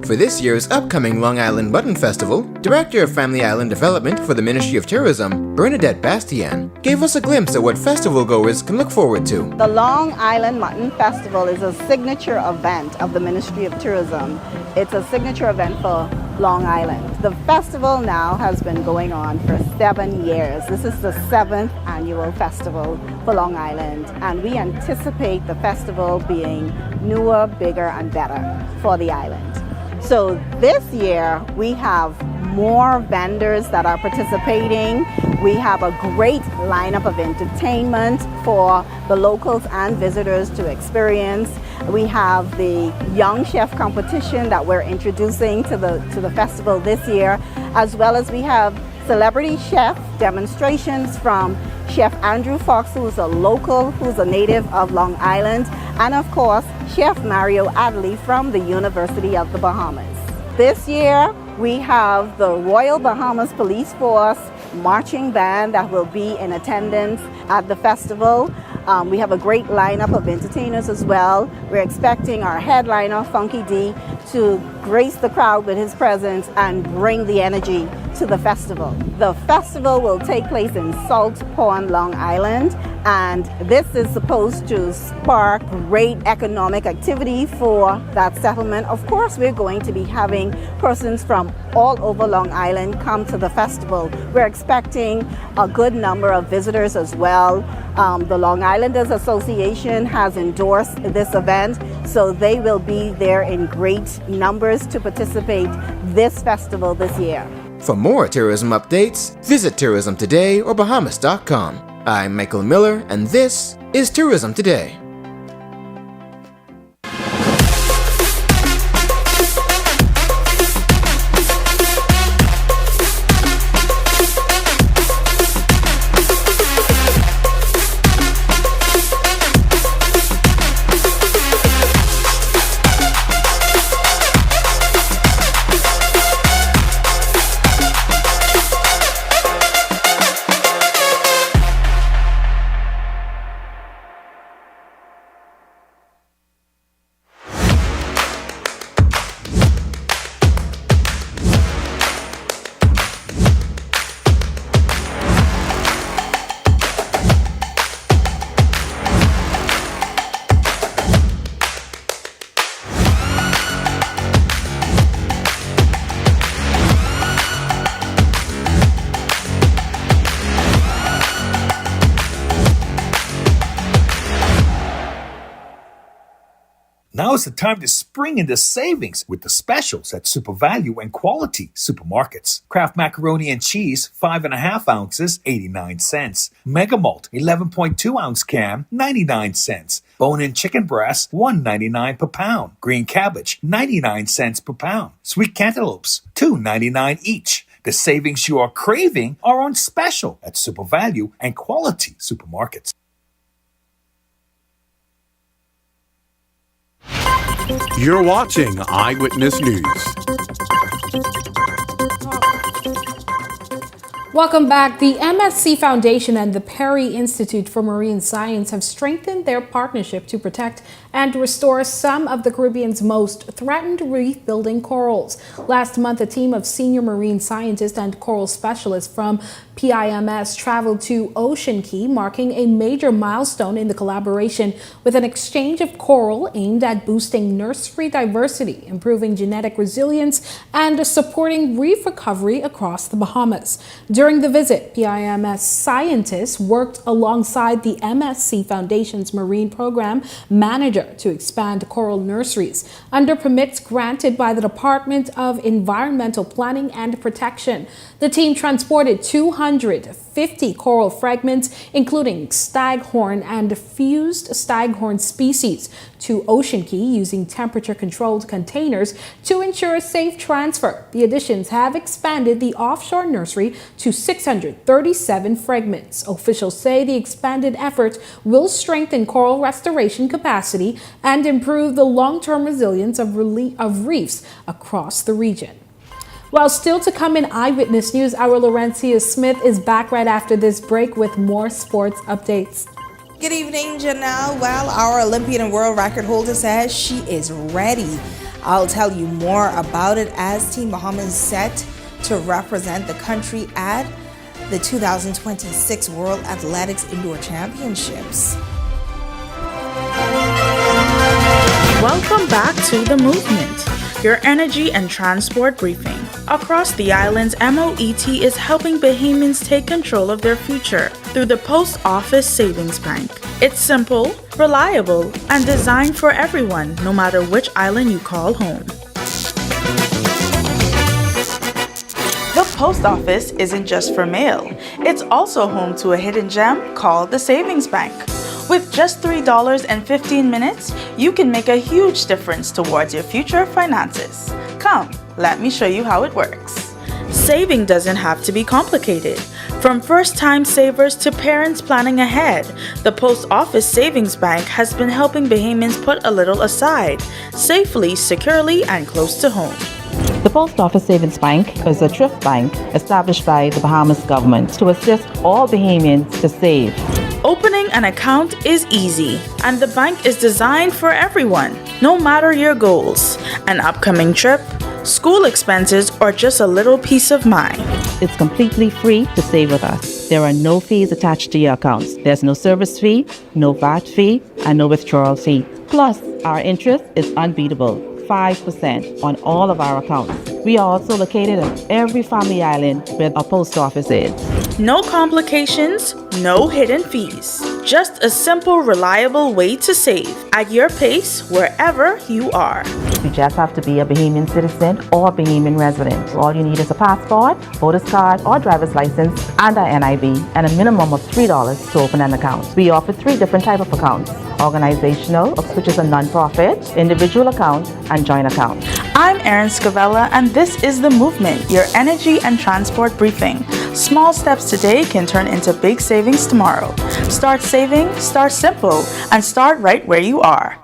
For this year's upcoming Long Island Mutton Festival, Director of Family Island Development for the Ministry of Tourism, Bernadette Bastian, gave us a glimpse at what festival goers can look forward to. The Long Island Mutton Festival is a signature event of the Ministry of Tourism. It's a signature event for Long Island. The festival now has been going on for 7 years. This is the 7th annual festival for Long Island, and we anticipate the festival being newer, bigger, and better for the island. So this year we have more vendors that are participating. We have a great lineup of entertainment for the locals and visitors to experience. We have the Young Chef competition that we're introducing to the festival this year, as well as we have celebrity chef demonstrations from Chef Andrew Fox, who's a local, who's a native of Long Island, and of course, Chef Mario Adley from the University of the Bahamas. This year, we have the Royal Bahamas Police Force marching band that will be in attendance at the festival. We have a great lineup of entertainers as well. We're expecting our headliner, Funky D, to grace the crowd with his presence and bring the energy to the festival. The festival will take place in Salt Pond, Long Island, and this is supposed to spark great economic activity for that settlement. Of course, we're going to be having persons from all over Long Island come to the festival. We're expecting a good number of visitors as well. The Long Islanders Association has endorsed this event, so they will be there in great numbers to participate this festival this year. For more tourism updates, visit Tourism Today or Bahamas.com. I'm Michael Miller, and this is Tourism Today. Now is the time to spring into savings with the specials at Super Value and Quality Supermarkets. Kraft macaroni and cheese, 5.5 ounces, 89 cents. Mega Malt, 11.2 ounce can, 99 cents. Bone-in chicken breast, $1.99 per pound. Green cabbage, 99 cents per pound. Sweet cantaloupes, $2.99 each. The savings you are craving are on special at Super Value and Quality Supermarkets. You're watching Eyewitness News. Welcome back. The MSC Foundation and the Perry Institute for Marine Science have strengthened their partnership to protect and restore some of the Caribbean's most threatened reef-building corals. Last month, a team of senior marine scientists and coral specialists from PIMS traveled to Ocean Key, marking a major milestone in the collaboration with an exchange of coral aimed at boosting nursery diversity, improving genetic resilience, and supporting reef recovery across the Bahamas. During the visit, PIMS scientists worked alongside the MSC Foundation's Marine Program Manager to expand coral nurseries under permits granted by the Department of Environmental Planning and Protection. The team transported 250 coral fragments, including staghorn and fused staghorn species, to Ocean Key using temperature-controlled containers to ensure safe transfer. The additions have expanded the offshore nursery to 637 fragments. Officials say the expanded effort will strengthen coral restoration capacity and improve the long-term resilience of reefs across the region. Well, still to come in Eyewitness News, our Laurencia Smith is back right after this break with more sports updates. Good evening, Janelle. Well, our Olympian and world record holder says she is ready. I'll tell you more about it as Team Bahamas is set to represent the country at the 2026 World Athletics Indoor Championships. Welcome back to The Movement, your energy and transport briefing. Across the islands, MOET is helping Bahamians take control of their future through the Post Office Savings Bank. It's simple, reliable, and designed for everyone, no matter which island you call home. The post office isn't just for mail. It's also home to a hidden gem called the Savings Bank. With just $3.15, you can make a huge difference towards your future finances. Come, let me show you how it works. Saving doesn't have to be complicated. From first-time savers to parents planning ahead, the Post Office Savings Bank has been helping Bahamians put a little aside, safely, securely, and close to home. The Post Office Savings Bank is a thrift bank established by the Bahamas government to assist all Bahamians to save. Opening an account is easy, and the bank is designed for everyone, no matter your goals, an upcoming trip, school expenses, or just a little peace of mind. It's completely free to save with us. There are no fees attached to your accounts. There's no service fee, no VAT fee, and no withdrawal fee. Plus, our interest is unbeatable, 5% on all of our accounts. We are also located on every family island where our post office is. No complications, no hidden fees. Just a simple, reliable way to save at your pace wherever you are. You just have to be a Bahamian citizen or Bahamian resident. All you need is a passport, voter's card, or driver's license, and an NIB, and a minimum of $3 to open an account. We offer 3 different types of accounts: organizational, which is a non-profit, individual account, and joint account. I'm Erin Scavella, and this is The Movement, your energy and transport briefing. Small steps today can turn into big savings tomorrow. Start saving, start simple, and start right where you are.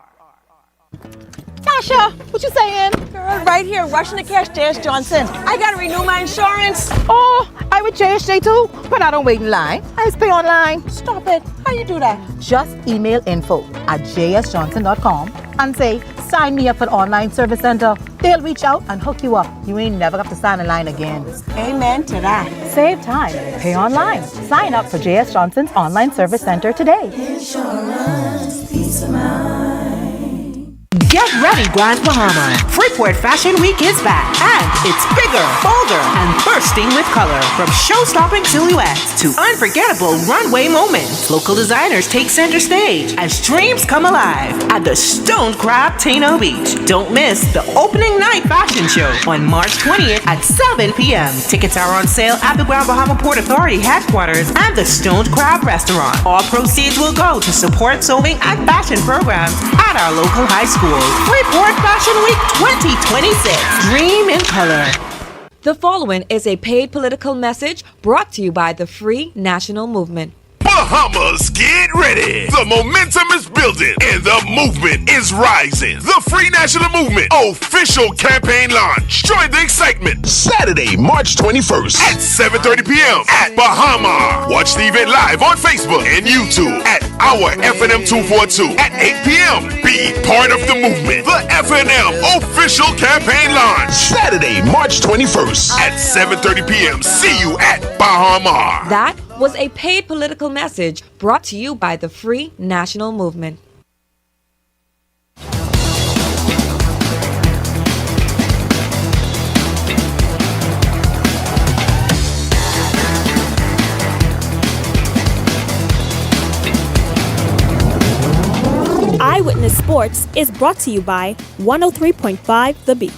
Tasha, what you saying? Girl, right here, rushing to catch J.S. Johnson. I gotta renew my insurance. Oh, I with JSJ too, but I don't wait in line. I just pay online. Stop it. How you do that? Just email info@jsjohnson.com and say, sign me up for the online service center. They'll reach out and hook you up. You ain't never have to stand in line again. Amen to that. Save time. Pay online. Sign up for J.S. Johnson's online service center today. Insurance, peace of mind. Get ready, Grand Bahama. Freeport Fashion Week is back, and it's bigger, bolder, and bursting with color. From show-stopping silhouettes to unforgettable runway moments, local designers take center stage as dreams come alive at the Stoned Crab Tano Beach. Don't miss the opening night fashion show on March 20th at 7 p.m. Tickets are on sale at the Grand Bahama Port Authority headquarters and the Stoned Crab Restaurant. All proceeds will go to support sewing and fashion programs at our local high school. Freeport Fashion Week 2026. Dream in color. The following is a paid political message brought to you by the Free National Movement. Bahamas, get ready! The momentum is building and the movement is rising. The Free National Movement official campaign launch. Join the excitement Saturday, March 21st at 7:30 p.m. at Bahamas. Watch the event live on Facebook and YouTube at our FNM 242 at 8 p.m. Be part of the movement. The FNM official campaign launch. Saturday, March 21st at 7:30 p.m. See you at Bahamas. That was a paid political message brought to you by the Free National Movement. Eyewitness Sports is brought to you by 103.5 The Beat.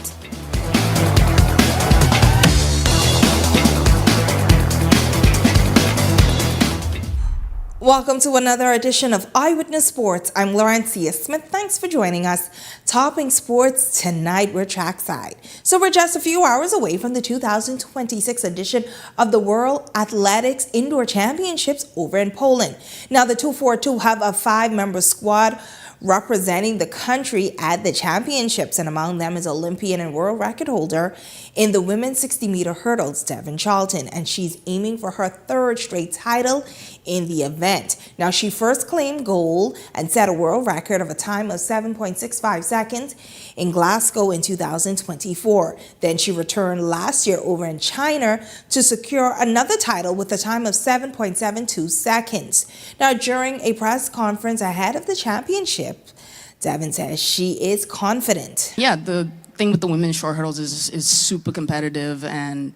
Welcome to another edition of Eyewitness Sports. I'm Laurencia Smith. Thanks for joining us. Topping sports tonight, we're trackside. So we're just a few hours away from the 2026 edition of the World Athletics Indoor Championships over in Poland. Now, the 242 have a 5-member squad representing the country at the championships, and among them is Olympian and world record holder in the women's 60-meter hurdles, Devin Charlton, and she's aiming for her 3rd straight title in the event. Now, she first claimed gold and set a world record of a time of 7.65 seconds in Glasgow in 2024. Then she returned last year over in China to secure another title with a time of 7.72 seconds. Now, during a press conference ahead of the championship, Devin says she is confident. Yeah, the thing with the women's short hurdles is super competitive, and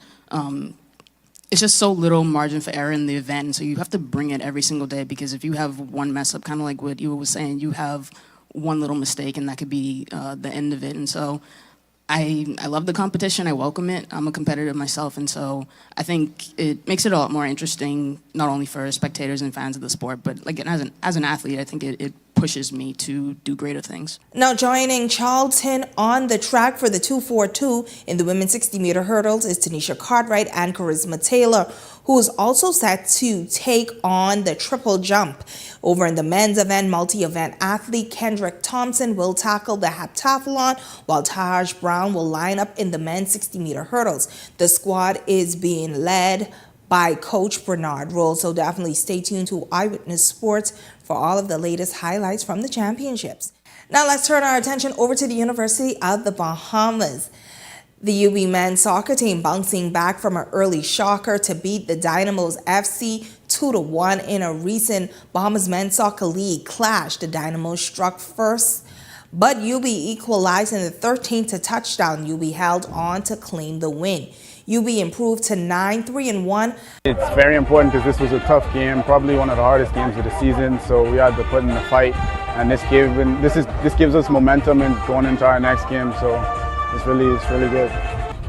it's just so little margin for error in the event. So you have to bring it every single day, because if you have one mess up, kind of like what Ewa was saying, you have one little mistake and that could be the end of it. And so I love the competition. I welcome it. I'm a competitor myself, and so I think it makes it a lot more interesting, not only for spectators and fans of the sport, but like as an athlete, I think it pushes me to do greater things. Now, joining Charlton on the track for the 242 in the women's 60-meter hurdles is Tanisha Cartwright and Charisma Taylor, who is also set to take on the triple jump. Over in the men's event, multi-event athlete Kendrick Thompson will tackle the heptathlon, while Taj Brown will line up in the men's 60-meter hurdles. The squad is being led by Coach Bernard Roll, so definitely stay tuned to Eyewitness Sports for all of the latest highlights from the championships. Now let's turn our attention over to the University of the Bahamas. The UB men's soccer team bouncing back from an early shocker to beat the Dynamos FC 2-1 in a recent Bahamas men's soccer league clash. The Dynamos struck first, but UB equalized in the 13th touchdown. UB held on to claim the win. UB improved to 9-3-1. It's very important because this was a tough game, probably one of the hardest games of the season, so we had to put in the fight, and this gives us momentum in going into our next game, so it's really good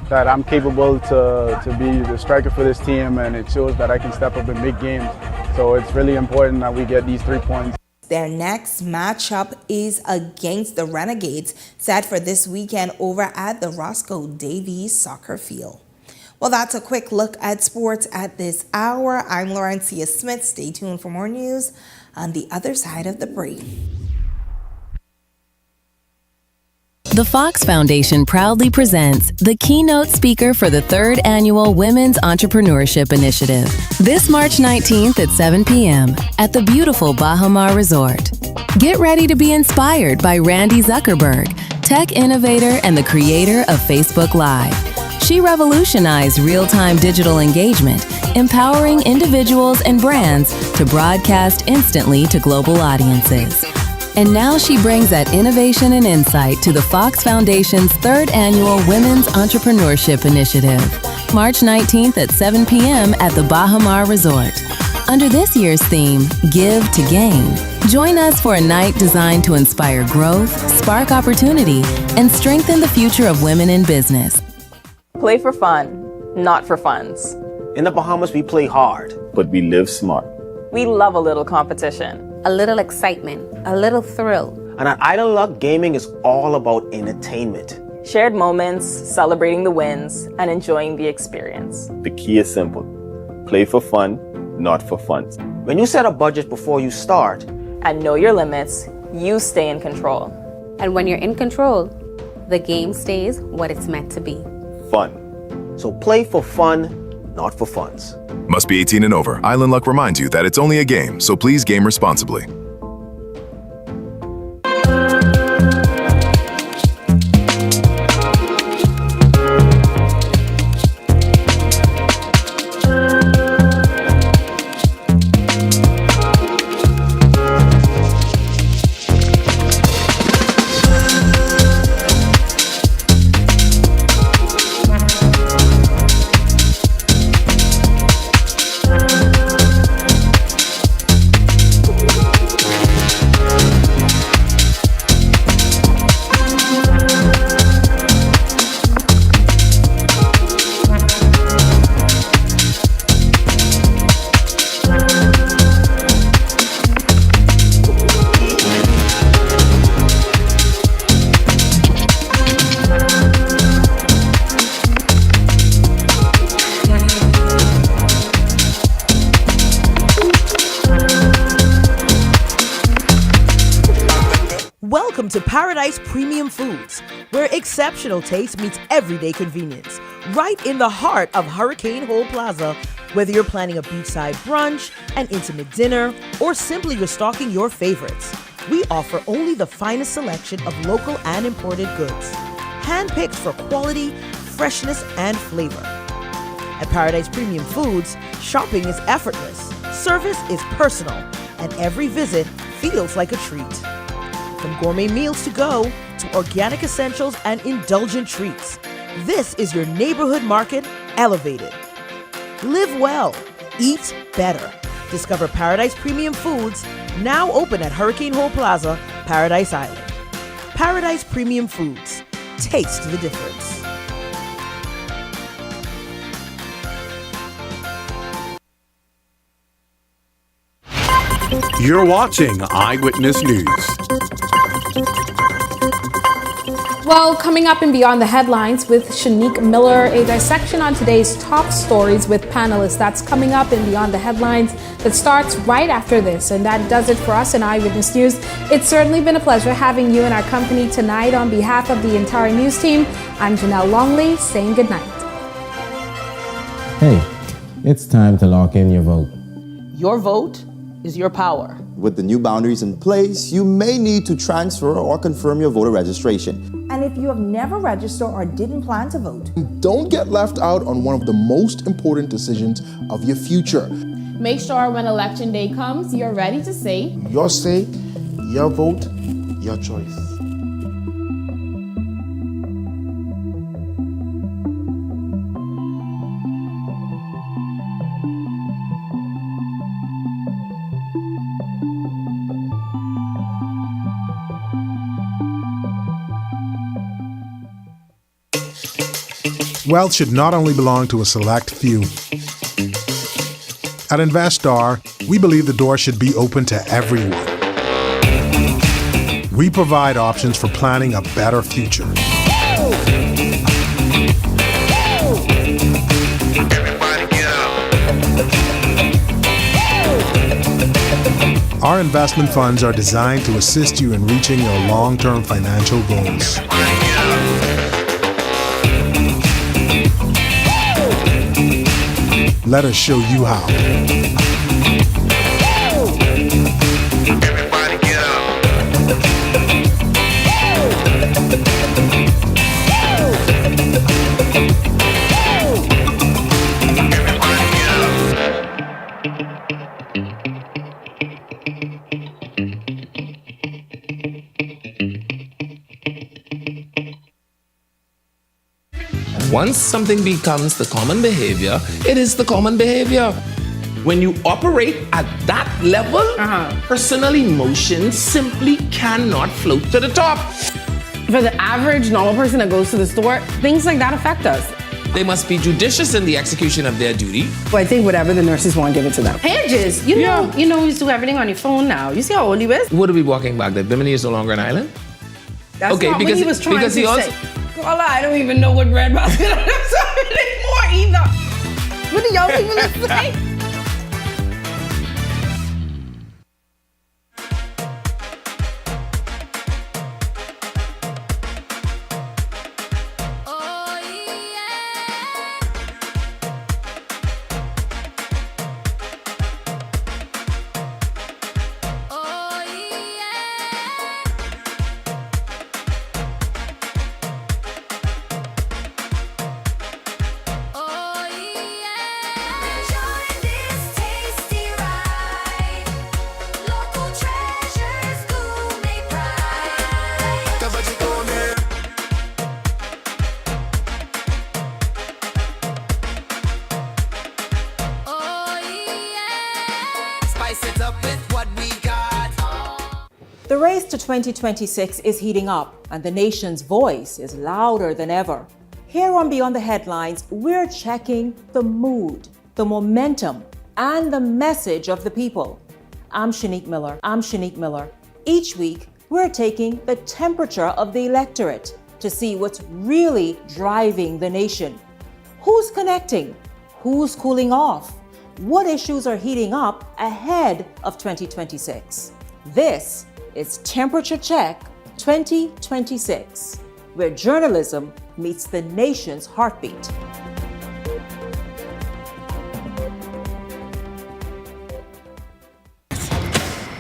that I'm capable to be the striker for this team, and it shows that I can step up in big games, so it's really important that we get these 3 points. Their next matchup is against the Renegades, set for this weekend over at the Roscoe Davies Soccer Field. Well, that's a quick look at sports at this hour. I'm Laurencia Smith. Stay tuned for more news on the other side of the break. The Fox Foundation proudly presents the keynote speaker for the 3rd Annual Women's Entrepreneurship Initiative, this March 19th at 7 p.m. at the beautiful Bahamas Resort. Get ready to be inspired by Randy Zuckerberg, tech innovator and the creator of Facebook Live. She revolutionized real-time digital engagement, empowering individuals and brands to broadcast instantly to global audiences. And now she brings that innovation and insight to the Fox Foundation's 3rd Annual Women's Entrepreneurship Initiative, March 19th at 7 p.m. at the Bahamas Resort. Under this year's theme, Give to Gain, join us for a night designed to inspire growth, spark opportunity, and strengthen the future of women in business. Play for fun, not for funds. In the Bahamas, we play hard, but we live smart. We love a little competition. A little excitement, a little thrill. And at Island Luck, gaming is all about entertainment. Shared moments, celebrating the wins, and enjoying the experience. The key is simple. Play for fun, not for funds. When you set a budget before you start, and know your limits, you stay in control. And when you're in control, the game stays what it's meant to be. Fun. So play for fun, not for funds. Must be 18 and over. Island Luck reminds you that it's only a game, so please game responsibly. Welcome to Paradise Premium Foods, where exceptional taste meets everyday convenience. Right in the heart of Hurricane Hole Plaza, whether you're planning a beachside brunch, an intimate dinner, or simply restocking your favorites, we offer only the finest selection of local and imported goods, handpicked for quality, freshness, and flavor. At Paradise Premium Foods, shopping is effortless, service is personal, and every visit feels like a treat. From gourmet meals to go to organic essentials and indulgent treats, this is your neighborhood market elevated. Live well, eat better. Discover Paradise Premium Foods, now open at Hurricane Hole Plaza, Paradise Island. Paradise Premium Foods. Taste the difference. You're watching Eyewitness News. Well, coming up in Beyond the Headlines with Shanique Miller, a dissection on today's top stories with panelists. That's coming up in Beyond the Headlines that starts right after this. And that does it for us in Eyewitness News. It's certainly been a pleasure having you in our company tonight. On behalf of the entire news team, I'm Janelle Longley saying goodnight. Hey, it's time to lock in your vote. Your vote is your power. With the new boundaries in place, you may need to transfer or confirm your voter registration. And if you have never registered or didn't plan to vote, don't get left out on one of the most important decisions of your future. Make sure when election day comes, you're ready to say, your say, your vote, your choice. Wealth should not only belong to a select few. At Investar, we believe the door should be open to everyone. We provide options for planning a better future. Our investment funds are designed to assist you in reaching your long-term financial goals. Let us show you how. Once something becomes the common behavior, it is the common behavior. When you operate at that level, personal emotions simply cannot float to the top. For the average normal person that goes to the store, things like that affect us. They must be judicious in the execution of their duty. But I think whatever the nurses want, give it to them. Pages, you know, you do everything on your phone now. You see how old he is? What are we walking back? That Bimini is no longer an island? That's okay, not because what he was trying to he also. say. Carla, I don't even know what Red Basket anymore either. What do y'all people say? The race to 2026 is heating up, and the nation's voice is louder than ever. Here on Beyond the Headlines, we're checking the mood, the momentum, and the message of the people. I'm Shanique Miller. Each week, we're taking the temperature of the electorate to see what's really driving the nation. Who's connecting? Who's cooling off? What issues are heating up ahead of 2026? This is Temperature Check 2026, where journalism meets the nation's heartbeat.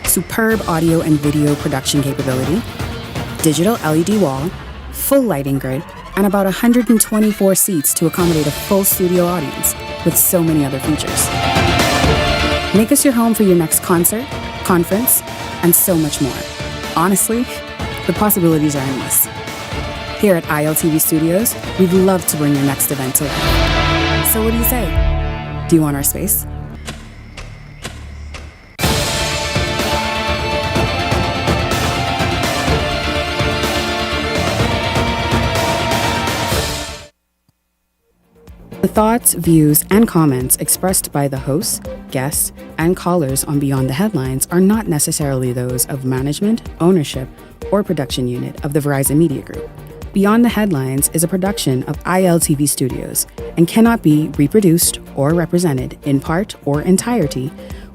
Superb audio and video production capability, digital LED wall, full lighting grid, and about 124 seats to accommodate a full studio audience, with so many other features. Make us your home for your next concert, conference, and so much more. Honestly, the possibilities are endless. Here at ILTV Studios, we'd love to bring your next event to life. So what do you say? Do you want our space? The thoughts, views, and comments expressed by the hosts, guests, and callers on Beyond the Headlines are not necessarily those of management, ownership, or production unit of the Verizon Media Group. Beyond the Headlines is a production of ILTV Studios and cannot be reproduced or represented in part or entirety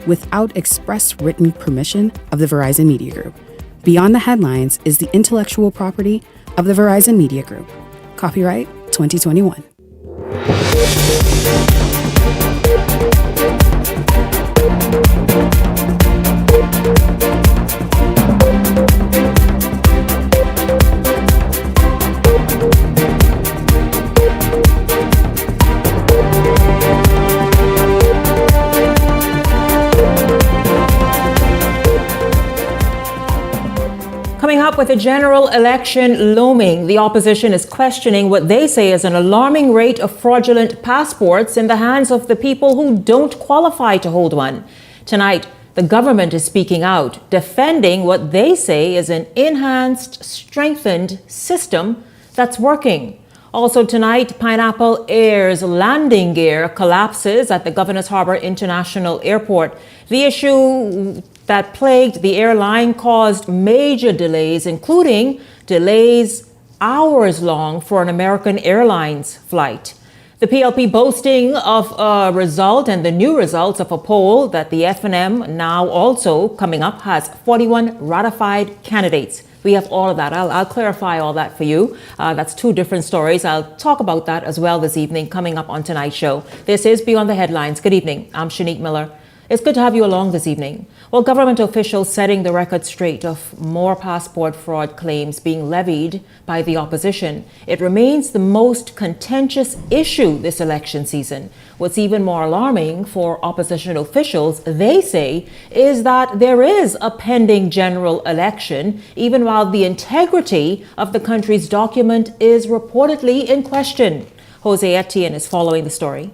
without express written permission of the Verizon Media Group. Beyond the Headlines is the intellectual property of the Verizon Media Group. Copyright 2021. Coming up, with a general election looming, the opposition is questioning what they say is an alarming rate of fraudulent passports in the hands of the people who don't qualify to hold one. Tonight, the government is speaking out, defending what they say is an enhanced, strengthened system that's working. Also tonight, Pineapple Air's landing gear collapses at the Governor's Harbour International Airport. The issue that plagued the airline caused major delays, including delays hours long for an American Airlines flight. The PLP boasting of a result and the new results of a poll that the FNM, now also coming up, has 41 ratified candidates. We have all of that. I'll clarify all that for you. That's two different stories. I'll talk about that as well this evening, coming up on tonight's show. This is Beyond the Headlines. Good evening. I'm Shanique Miller. It's good to have you along this evening. Well, government officials setting the record straight of more passport fraud claims being levied by the opposition. It remains the most contentious issue this election season. What's even more alarming for opposition officials, they say, is that there is a pending general election, even while the integrity of the country's document is reportedly in question. Jose Etienne is following the story.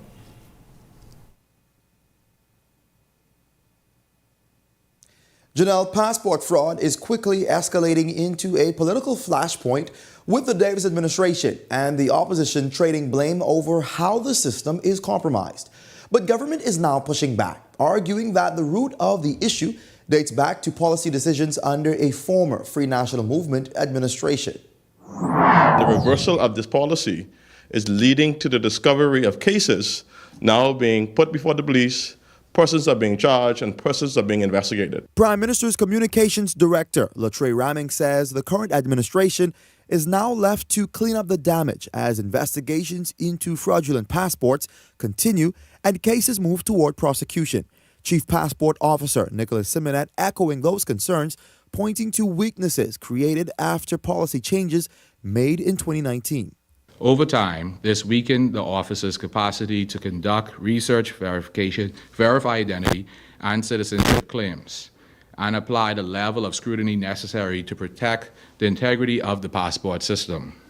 Janelle, passport fraud is quickly escalating into a political flashpoint with the Davis administration and the opposition trading blame over how the system is compromised. But government is now pushing back, arguing that the root of the issue dates back to policy decisions under a former Free National Movement administration. The reversal of this policy is leading to the discovery of cases now being put before the police. Persons are being charged and persons are being investigated. Prime Minister's Communications Director Latre Raming says the current administration is now left to clean up the damage as investigations into fraudulent passports continue and cases move toward prosecution. Chief Passport Officer Nicholas Simonet echoing those concerns, pointing to weaknesses created after policy changes made in 2019. Over time, this weakened the office's capacity to conduct research, verification, verify identity, and citizenship claims, and apply the level of scrutiny necessary to protect the integrity of the passport system.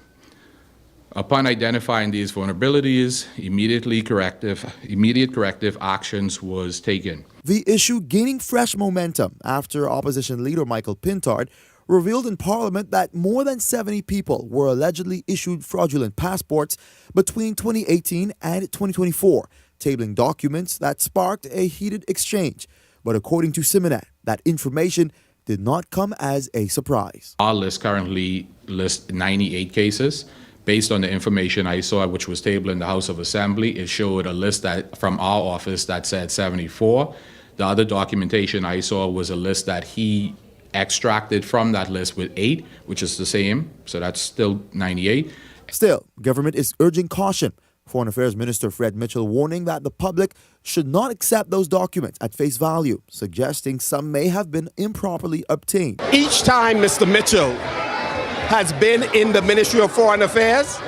Upon identifying these vulnerabilities, immediate corrective actions was taken. The issue gaining fresh momentum after opposition leader Michael Pintard revealed in Parliament that more than 70 people were allegedly issued fraudulent passports between 2018 and 2024, tabling documents that sparked a heated exchange. But according to Simonet, that information did not come as a surprise. Our list currently lists 98 cases. Based on the information I saw, which was tabled in the House of Assembly, it showed a list that from our office that said 74. The other documentation I saw was a list that he extracted from that list with 8, which is the same, so that's still 98. Still, government is urging caution. Foreign Affairs Minister Fred Mitchell warning that the public should not accept those documents at face value, suggesting some may have been improperly obtained. Each time Mr. Mitchell has been in the Ministry of Foreign Affairs,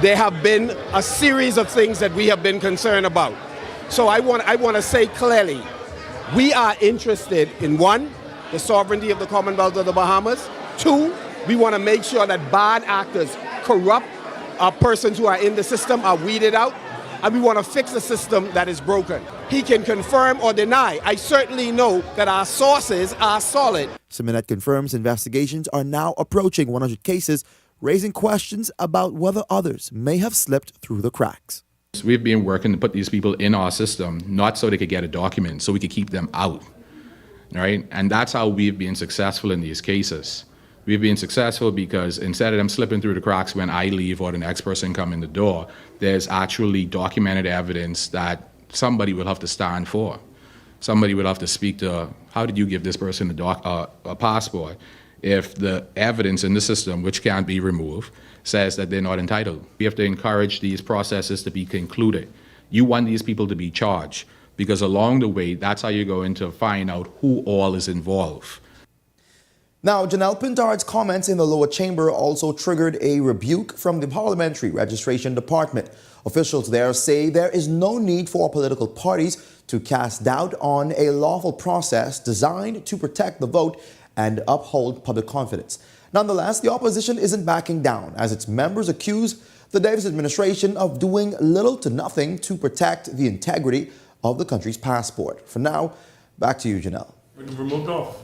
there have been a series of things that we have been concerned about. So I want to say clearly, we are interested in, 1, the sovereignty of the Commonwealth of the Bahamas. 2, we want to make sure that bad actors, corrupt persons who are in the system are weeded out. And we want to fix a system that is broken. He can confirm or deny. I certainly know that our sources are solid. Simonet confirms investigations are now approaching 100 cases, raising questions about whether others may have slipped through the cracks. We've been working to put these people in our system, not so they could get a document, so we could keep them out, right? And that's how we've been successful in these cases. We've been successful because instead of them slipping through the cracks when I leave or the next person come in the door, there's actually documented evidence that somebody will have to stand for. Somebody will have to speak to, how did you give this person a passport if the evidence in the system, which can't be removed, says that they're not entitled? We have to encourage these processes to be concluded. You want these people to be charged, because along the way, that's how you're going to find out who all is involved. Now, Janelle Pintard's comments in the lower chamber also triggered a rebuke from the Parliamentary Registration Department. Officials there say there is no need for political parties to cast doubt on a lawful process designed to protect the vote and uphold public confidence. Nonetheless, the opposition isn't backing down as its members accuse the Davis administration of doing little to nothing to protect the integrity of the country's passport. For now, back to you, Janelle. Removed off.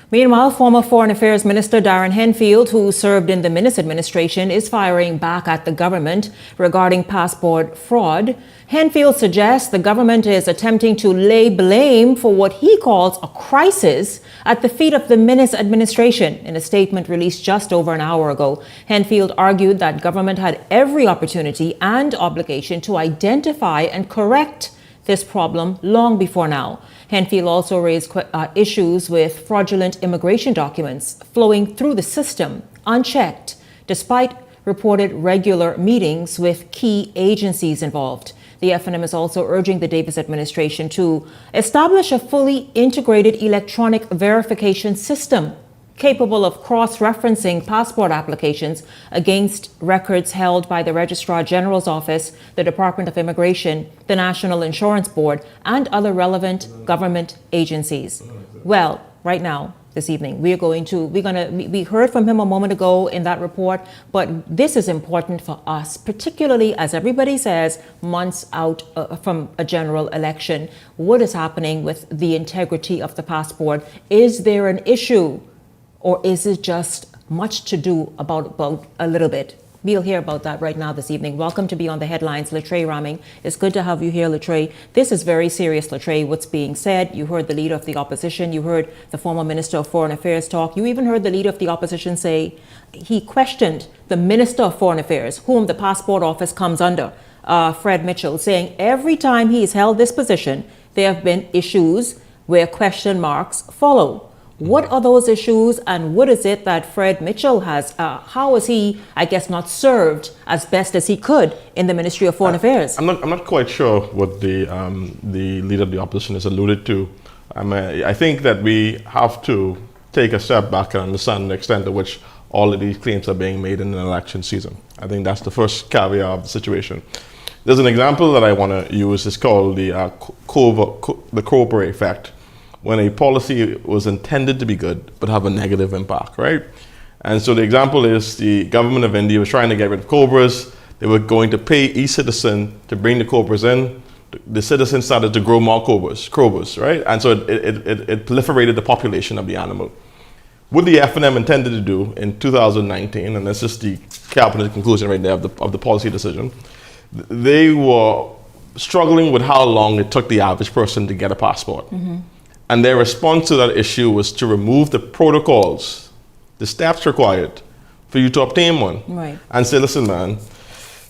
Meanwhile, former Foreign Affairs Minister Darren Henfield, who served in the Minnis administration, is firing back at the government regarding passport fraud. Henfield suggests the government is attempting to lay blame for what he calls a crisis at the feet of the Minnis administration. In a statement released just over an hour ago, Henfield argued that government had every opportunity and obligation to identify and correct this problem long before now. Henfield also raised issues with fraudulent immigration documents flowing through the system unchecked, despite reported regular meetings with key agencies involved. The FNM is also urging the Davis administration to establish a fully integrated electronic verification system capable of cross-referencing passport applications against records held by the Registrar General's Office, the Department of Immigration, the National Insurance Board, and other relevant government agencies. Well, right now, this evening. We heard from him a moment ago in that report, but this is important for us, particularly as everybody says, months out from a general election. What is happening with the integrity of the passport? Is there an issue, or is it just much to do about a little bit? We'll hear about that right now this evening. Welcome to Beyond the Headlines, Latre Raming. It's good to have you here, Latre. This is very serious, Latre, what's being said. You heard the leader of the opposition. You heard the former Minister of Foreign Affairs talk. You even heard the leader of the opposition say he questioned the Minister of Foreign Affairs, whom the Passport Office comes under, Fred Mitchell, saying every time he's held this position, there have been issues where question marks follow. What are those issues, and what is it that Fred Mitchell has? How is he, I guess, not served as best as he could in the Ministry of Foreign Affairs? I'm not quite sure what the leader of the opposition has alluded to. I think that we have to take a step back and understand the extent to which all of these claims are being made in an election season. I think that's the first caveat of the situation. There's an example that I want to use. It's called the Cobra effect, when a policy was intended to be good but have a negative impact, right? And so the example is the government of India was trying to get rid of cobras. They were going to pay each citizen to bring the cobras in. The citizens started to grow more cobras, right? And so it proliferated the population of the animal. What the FNM intended to do in 2019, and this is the cabinet conclusion right there of the policy decision, they were struggling with how long it took the average person to get a passport. Mm-hmm. And their response to that issue was to remove the protocols, the steps required for you to obtain one. Right. And say, listen, man,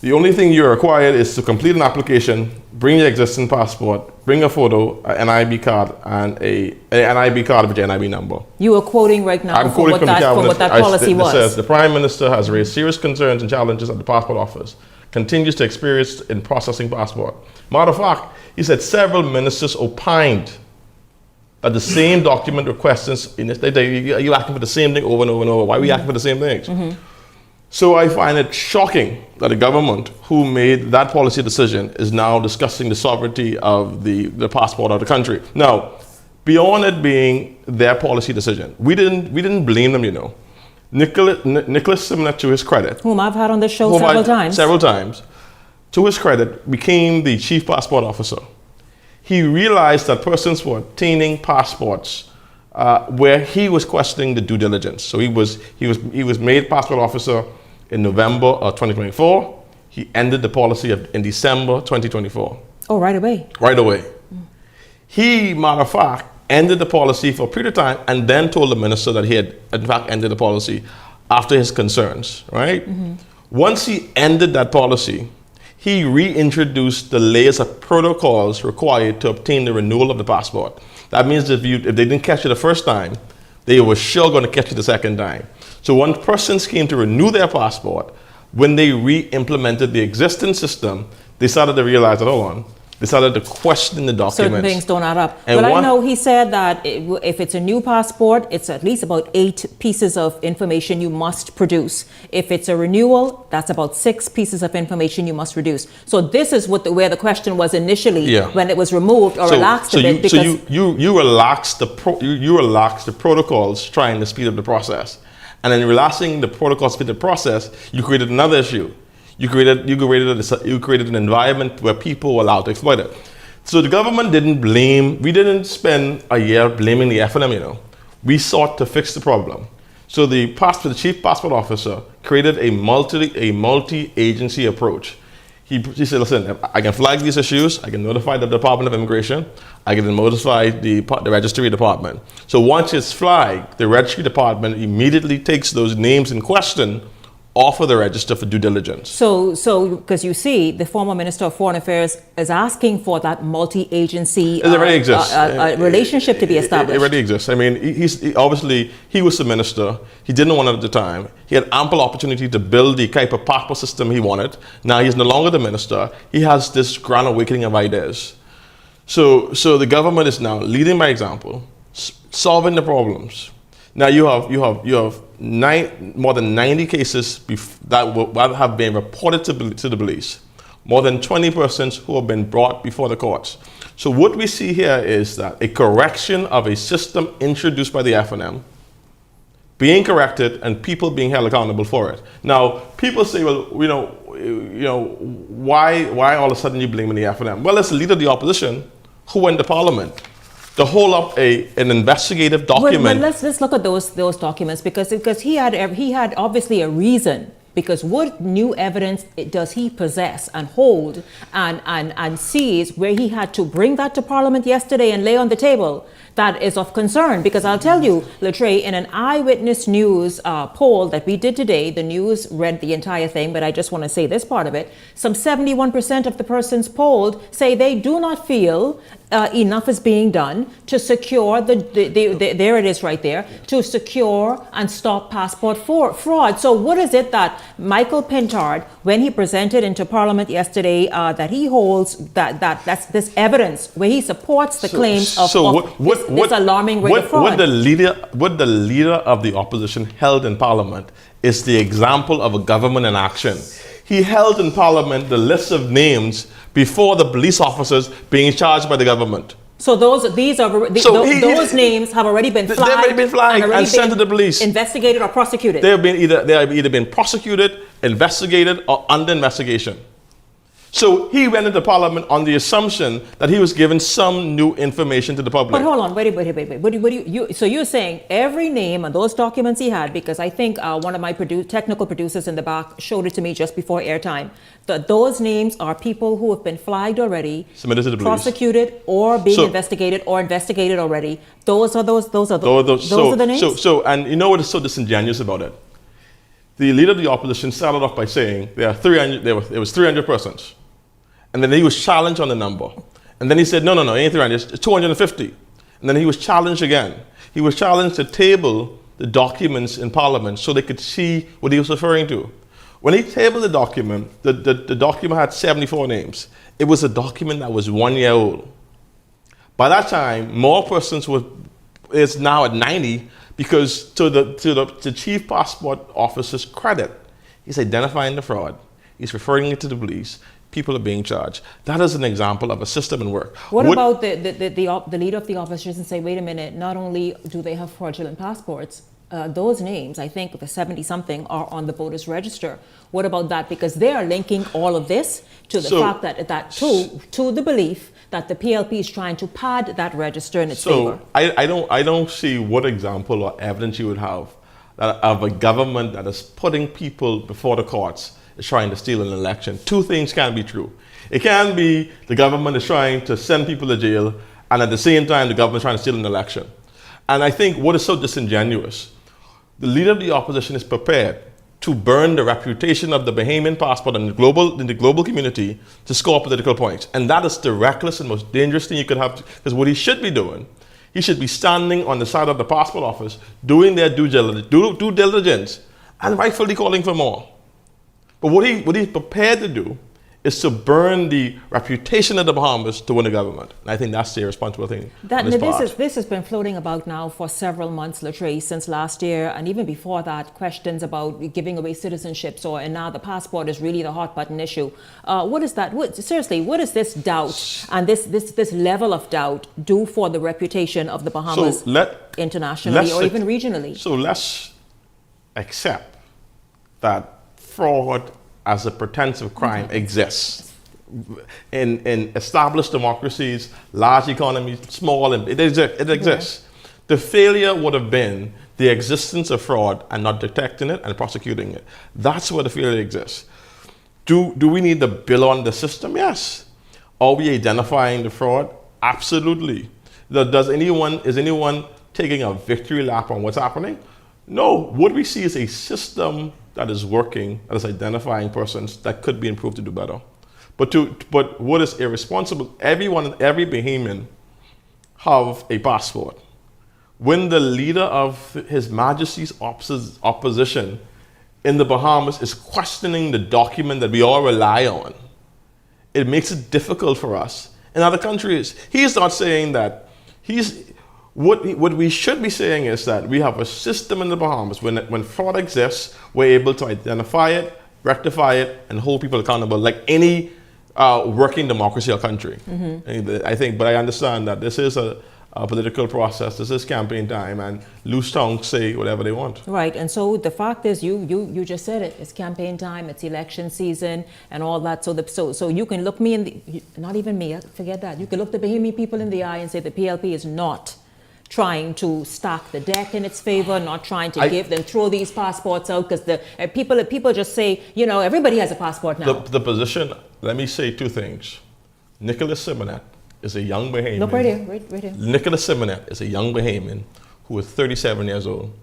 the only thing you're required is to complete an application, bring your existing passport, bring a photo, an IB card, and an IB card with your NIB number. You are quoting right now I'm quoting from what that policy was. It says, the Prime Minister has raised serious concerns and challenges at the Passport Office, continues to experience in processing passport. Matter of fact, he said several ministers opined that the same document requests in this, you're asking for the same thing over and over and over. Why are we asking for the same things? Mm-hmm. So I find it shocking that the government who made that policy decision is now discussing the sovereignty of the passport of the country. Now, beyond it being their policy decision, we didn't blame them, you know. Nicholas Simner, to his credit, whom I've had on this show several times, to his credit, became the chief passport officer. He realized that persons were obtaining passports where he was questioning the due diligence. So he was made passport officer in November of 2024. He ended the policy in December 2024. Oh, right away. Right away. He, matter of fact, ended the policy for a period of time and then told the minister that he had, in fact, ended the policy after his concerns, right? Mm-hmm. Once he ended that policy, he reintroduced the layers of protocols required to obtain the renewal of the passport. That means if they didn't catch you the first time, they were sure going to catch you the second time. So when persons came to renew their passport, when they re-implemented the existing system, they started to realize that, hold on, they started to question the documents. Certain things don't add up. But I know he said that if it's a new passport, it's at least about 8 pieces of information you must produce. If it's a renewal, that's about 6 pieces of information you must produce. So this is where the question was initially when it was removed or relaxed a bit. So you relax the protocols trying to speed up the process. And then relaxing the protocols to speed up the process, you created another issue. You created an environment where people were allowed to exploit it. So the government we didn't spend a year blaming the FNM, you know. We sought to fix the problem. So the chief passport officer created a multi-agency approach. He said, listen, I can flag these issues, I can notify the Department of Immigration, I can notify the registry department. So once it's flagged, the registry department immediately takes those names in question off of the register for due diligence. So because you see, the former Minister of Foreign Affairs is asking for that multi-agency relationship to be established. It already exists. I mean, he was the minister. He didn't want it at the time. He had ample opportunity to build the type of passport system he wanted. Now he's no longer the minister. He has this grand awakening of ideas. So the government is now leading by example, solving the problems. Now you have more than 90 cases that have been reported to the police. More than 20 persons who have been brought before the courts. So what we see here is that a correction of a system introduced by the FNM being corrected, and people being held accountable for it. Now, people say, well, why all of a sudden you blaming the FNM? Well, it's the leader of the opposition who went to Parliament to hold up an investigative document. Well, let's look at those documents because he had obviously a reason. Because what new evidence does he possess and hold and seize where he had to bring that to Parliament yesterday and lay on the table? That is of concern. Because I'll tell you, Latre, in an Eyewitness News poll that we did today, the news read the entire thing, but I just want to say this part of it. Some 71% of the persons polled say they do not feel enough is being done to secure there it is right there, to secure and stop passport fraud. So what is it that Michael Pintard, when he presented into Parliament yesterday, that he holds that's this evidence where he supports the claims of this alarming rate of fraud? What the leader of the opposition held in Parliament is the example of a government in action. He held in Parliament the list of names before the police officers being charged by the government. So those names have already been flagged. They've already been flagged and sent to the police. Investigated or prosecuted. They have either been prosecuted, investigated, or under investigation. So he went into Parliament on the assumption that he was given some new information to the public. But hold on, wait. So you're saying every name on those documents he had, because I think one of my technical producers in the back showed it to me just before airtime, that those names are people who have been flagged already, submitted to the police, prosecuted, or being investigated already. Those are the names. So and you know what is so disingenuous about it? The leader of the opposition started off by saying there was 300 persons. And then he was challenged on the number. And then he said, no, it ain't 300, it's 250. And then he was challenged again. He was challenged to table the documents in Parliament so they could see what he was referring to. When he tabled the document, the document had 74 names. It was a document that was 1 year old. By that time, more persons is now at 90 because to the chief passport officer's credit, he's identifying the fraud. He's referring it to the police. People are being charged. That is an example of a system in work. What about the leader of the opposition and say, wait a minute, not only do they have fraudulent passports, those names, I think the 70-something, are on the voters' register. What about that? Because they are linking all of this to the fact that to the belief that the PLP is trying to pad that register in its favor. I don't see what example or evidence you would have of a government that is putting people before the courts is trying to steal an election. Two things can be true. It can be the government is trying to send people to jail, and at the same time the government is trying to steal an election. And I think what is so disingenuous, the leader of the opposition is prepared to burn the reputation of the Bahamian passport in the global community to score political points. And that is the reckless and most dangerous thing you could have, because what he should be doing, he should be standing on the side of the passport office, doing their due diligence, and rightfully calling for more. But what he's prepared to do is to burn the reputation of the Bahamas to win the government. And I think that's the irresponsible thing. This has been floating about now for several months, Latre, since last year, and even before that, questions about giving away citizenships, and now the passport is really the hot button issue. What is that? Seriously, what does this doubt and this level of doubt do for the reputation of the Bahamas internationally or even regionally? So let's accept that fraud as a pretensive crime exists in established democracies, large economies, small, and it exists. Yeah. The failure would have been the existence of fraud and not detecting it and prosecuting it. That's where the failure exists. Do we need to build on the system? Yes. Are we identifying the fraud? Absolutely. Is anyone taking a victory lap on what's happening? No. What we see is a system that is working, that is identifying persons that could be improved to do better. But what is irresponsible, every Bahamian have a passport. When the leader of His Majesty's opposition in the Bahamas is questioning the document that we all rely on, it makes it difficult for us in other countries. He's not saying that. What we should be saying is that we have a system in the Bahamas. When fraud exists, we're able to identify it, rectify it, and hold people accountable like any working democracy or country. Mm-hmm. I think, but I understand that this is a political process. This is campaign time, and loose tongues say whatever they want. Right, and so the fact is, you just said it. It's campaign time. It's election season, and all that. So you can look me in the, not even me. Forget that. You can look the Bahamian people in the eye and say the PLP is not trying to stack the deck in its favor, not trying to give them, throw these passports out, because the people just say, you know, everybody has a passport now. The position. Let me say two things. Nicholas Simonet is a young Bahamian. Look right here, right here. Nicholas Simonet is a young Bahamian who is 37 years old.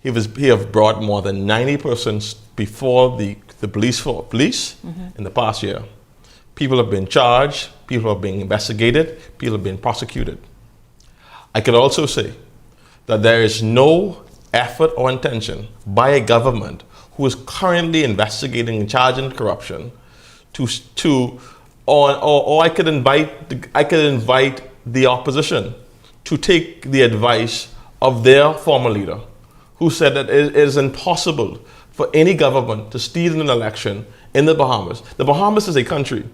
He have brought more than 90 persons before the police in the past year. People have been charged, people are being investigated, people have been prosecuted. I could also say that there is no effort or intention by a government who is currently investigating and charging corruption or I could invite the opposition to take the advice of their former leader, who said that it is impossible for any government to steal an election in the Bahamas. The Bahamas is a country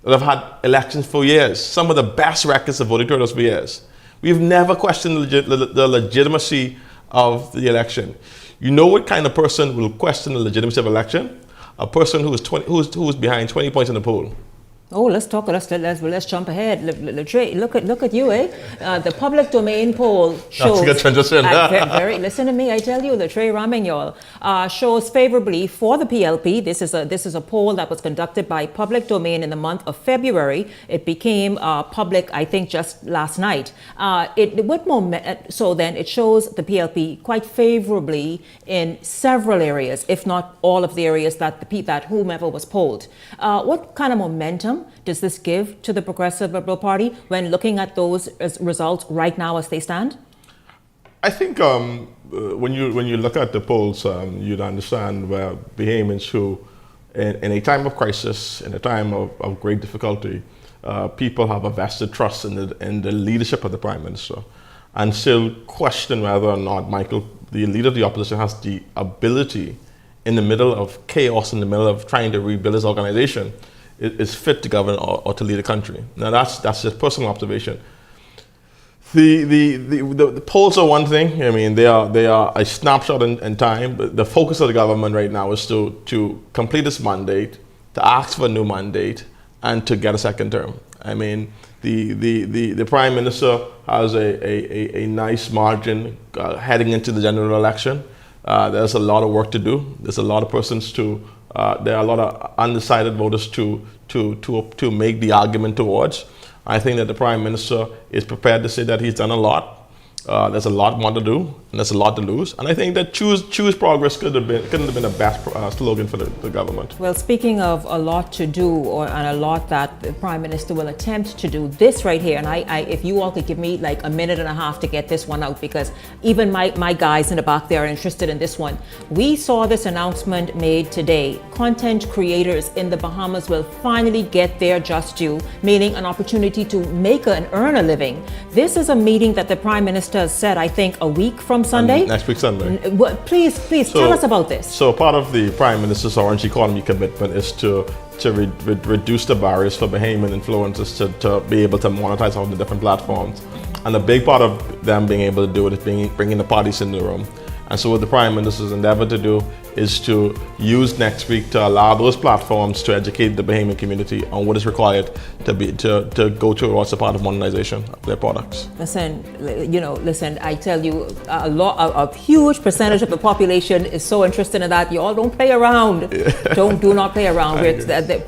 that have had elections for years, some of the best records of voting turnout for years. We've never questioned the legitimacy of the election. You know what kind of person will question the legitimacy of election? A person who is behind 20 points in the poll. Oh, let's jump ahead. Look at you, eh? The public domain poll shows. That's a good transition. Listen to me, I tell you, Latre Raming, y'all, shows favorably for the PLP. This is a poll that was conducted by Public Domain in the month of February. It became public, I think, just last night. So then it shows the PLP quite favorably in several areas, if not all of the areas that whomever was polled. What kind of momentum does this give to the Progressive Liberal Party when looking at those results right now as they stand? I think when you look at the polls, you'd understand where Bahamians who, in a time of crisis, in a time of great difficulty, people have a vested trust in the leadership of the Prime Minister, and still question whether or not Michael, the leader of the opposition, has the ability, in the middle of chaos, in the middle of trying to rebuild his organization, is fit to govern or to lead a country. Now that's just personal observation. The polls are one thing. I mean, they are a snapshot in time. But the focus of the government right now is to complete its mandate, to ask for a new mandate, and to get a second term. I mean, the Prime Minister has a nice margin heading into the general election. There's a lot of work to do. There's a lot of persons there are a lot of undecided voters to make the argument towards. I think that the Prime Minister is prepared to say that he's done a lot. There's a lot more to do, and there's a lot to lose. And I think that choose progress couldn't have been the best slogan for the government. Well, speaking of a lot to do, and a lot that the Prime Minister will attempt to do, this right here, and if you all could give me like a minute and a half to get this one out, because even my guys in the back there are interested in this one. We saw this announcement made today. Content creators in the Bahamas will finally get their just due, meaning an opportunity to make and earn a living. This is a meeting that the Prime Minister has said, I think, a week from Sunday. Next week Sunday. Please tell us about this. So part of the Prime Minister's Orange Economy commitment is to reduce the barriers for Bahamian influencers to be able to monetize on the different platforms. And a big part of them being able to do it is bringing the parties in the room. And so what the Prime Minister's endeavor to do is to use next week to allow those platforms to educate the Bahamian community on what is required to go towards a part of monetization of their products. Listen, I tell you, a huge percentage of the population is so interested in that. You all don't play around. Do not play around.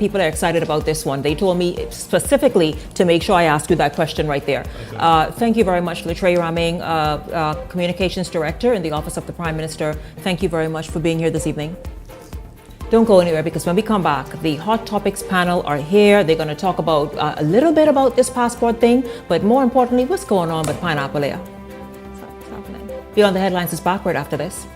People are excited about this one. They told me specifically to make sure I ask you that question right there. Okay. Thank you very much, Latre Raming, Communications Director in the Office of the Prime Minister. Thank you very much for being here this evening. Don't go anywhere, because when we come back, the Hot Topics panel are here. They're going to talk about a little bit about this passport thing, but more importantly, what's going on with Pineapple Air. Beyond the Headlines is back right after this.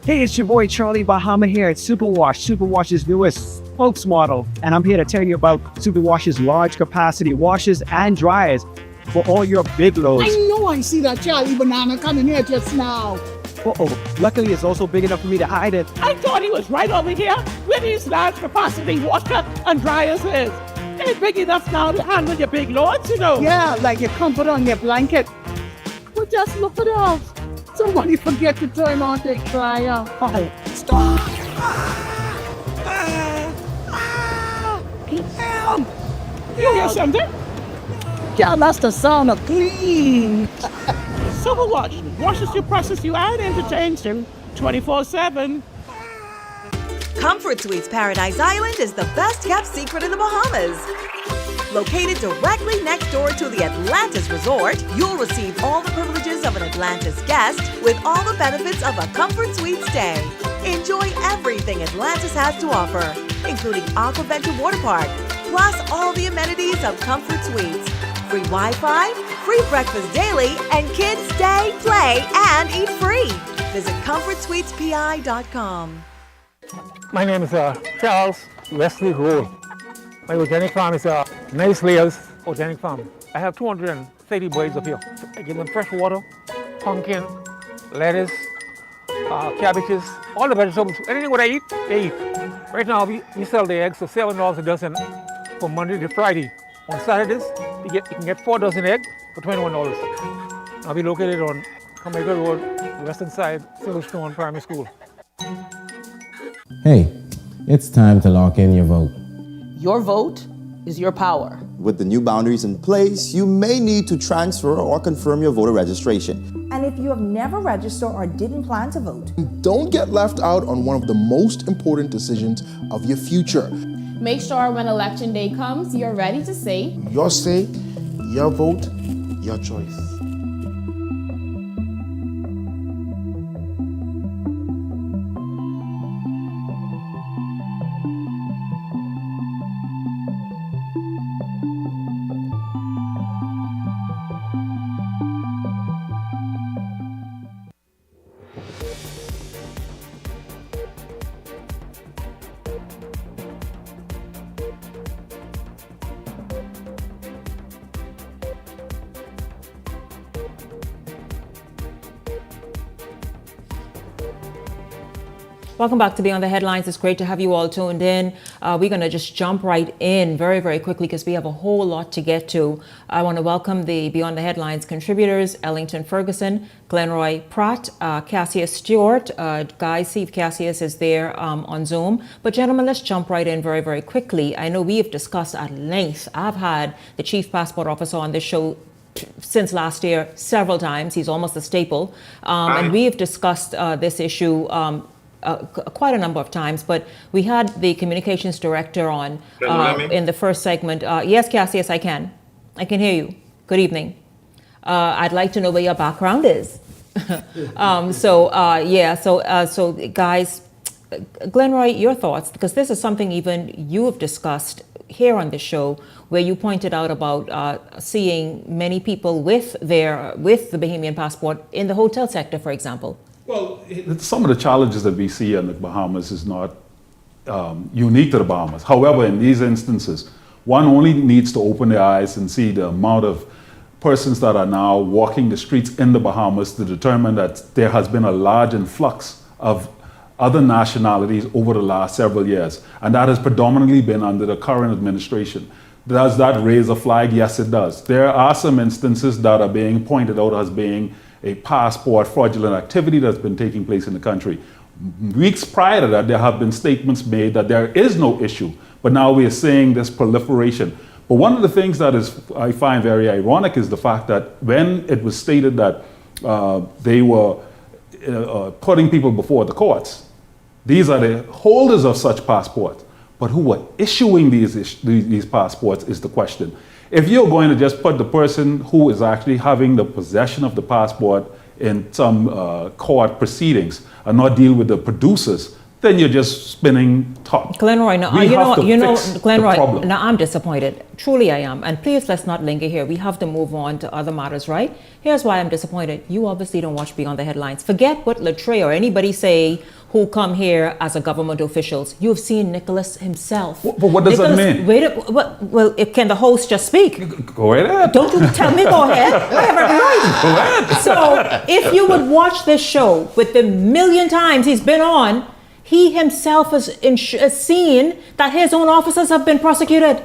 Hey, it's your boy Charlie Bahama here at Superwash, Superwash's newest spokesmodel, and I'm here to tell you about Superwash's large capacity washers and dryers for all your big loads. I know I see that Charlie Banana coming here just now. Uh-oh. Luckily, it's also big enough for me to hide it. I thought he was right over here where these large capacity washer and dryers is. They're big enough now to handle your big loads, you know. Yeah, like your comfort on your blanket. But just look at us. Somebody forget to turn on the dryer. Oh, stop! You hear something? Yeah, that's the sound of clean. Superwash washes you, presses you, and entertains you 24/7. Comfort Suites Paradise Island is the best kept secret in the Bahamas. Located directly next door to the Atlantis Resort, you'll receive all the privileges of an Atlantis guest with all the benefits of a Comfort Suite stay. Enjoy everything Atlantis has to offer, including Aquaventure Water Park, plus all the amenities of Comfort Suites. Free Wi-Fi, free breakfast daily, and kids stay, play, and eat free. Visit ComfortSuitesPI.com. My name is Charles Wesley Rowe. My organic farm is Nice Layers Organic Farm. I have 230 birds up here. I give them fresh water, pumpkin, lettuce, cabbages, all the vegetables. Anything what I eat, they eat. Right now we sell the eggs for $7 a dozen from Monday to Friday. On Saturdays, you can get 4 dozen eggs for $21. I'll be located on Jamaica Road, western side, Silverstone Primary School. Hey, it's time to lock in your vote. Your vote is your power. With the new boundaries in place, you may need to transfer or confirm your voter registration. And if you have never registered or didn't plan to vote, don't get left out on one of the most important decisions of your future. Make sure when election day comes, you're ready to say, your say, your vote, your choice. Welcome back to Beyond the Headlines. It's great to have you all tuned in. We're going to just jump right in very, very quickly because we have a whole lot to get to. I want to welcome the Beyond the Headlines contributors, Ellington Ferguson, Glenroy Pratt, Cassius Stewart. Guys, see if Cassius is there on Zoom. But gentlemen, let's jump right in very, very quickly. I know we have discussed at length. I've had the Chief Passport Officer on this show since last year several times. He's almost a staple. And we have discussed this issue quite a number of times, but we had the communications director on in the first segment. Yes, Cassius, I can hear you. Good evening. I'd like to know where your background is. So guys, Glenroy, your thoughts, because this is something even you have discussed here on the show, where you pointed out about seeing many people with the Bahamian passport in the hotel sector, for example. Well, some of the challenges that we see in the Bahamas is not unique to the Bahamas. However, in these instances, one only needs to open their eyes and see the amount of persons that are now walking the streets in the Bahamas to determine that there has been a large influx of other nationalities over the last several years. And that has predominantly been under the current administration. Does that raise a flag? Yes, it does. There are some instances that are being pointed out as being a passport fraudulent activity that's been taking place in the country. Weeks prior to that, there have been statements made that there is no issue, but now we are seeing this proliferation. But one of the things that I find very ironic is the fact that when it was stated that they were putting people before the courts, these are the holders of such passports, but who are issuing these passports is the question. If you're going to just put the person who is actually having the possession of the passport in some court proceedings and not deal with the producers, then you're just spinning top. Glenroy, now, We have to fix the Glenroy, problem. now I'm disappointed. Truly I am. And please, let's not linger here. We have to move on to other matters, right? Here's why I'm disappointed. You obviously don't watch Beyond the Headlines. Forget what Latre or anybody say who come here as a government officials. You've seen Nicholas himself. But what does that mean? Well, can the host just speak? Go ahead. Don't you tell me go ahead. I have every right. Go ahead. So if you would watch this show with the million times he's been on, he himself has seen that his own officers have been prosecuted.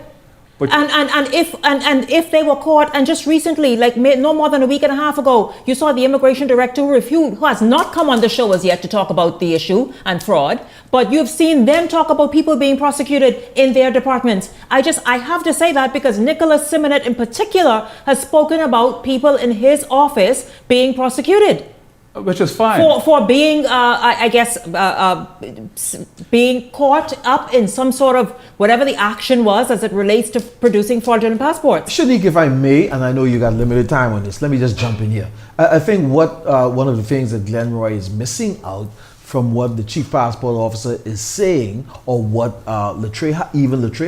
But and if they were caught, and just recently, like no more than a week and a half ago, you saw the immigration director who has not come on the show as yet to talk about the issue and fraud, but you've seen them talk about people being prosecuted in their departments. I have to say that because Nicholas Simonet in particular has spoken about people in his office being prosecuted. Which is fine. For being, being caught up in some sort of whatever the action was as it relates to producing fraudulent passports. Shanique, if I may, and I know you got limited time on this, let me just jump in here. I think one of the things that Glenroy is missing out from what the chief passport officer is saying, or what Latre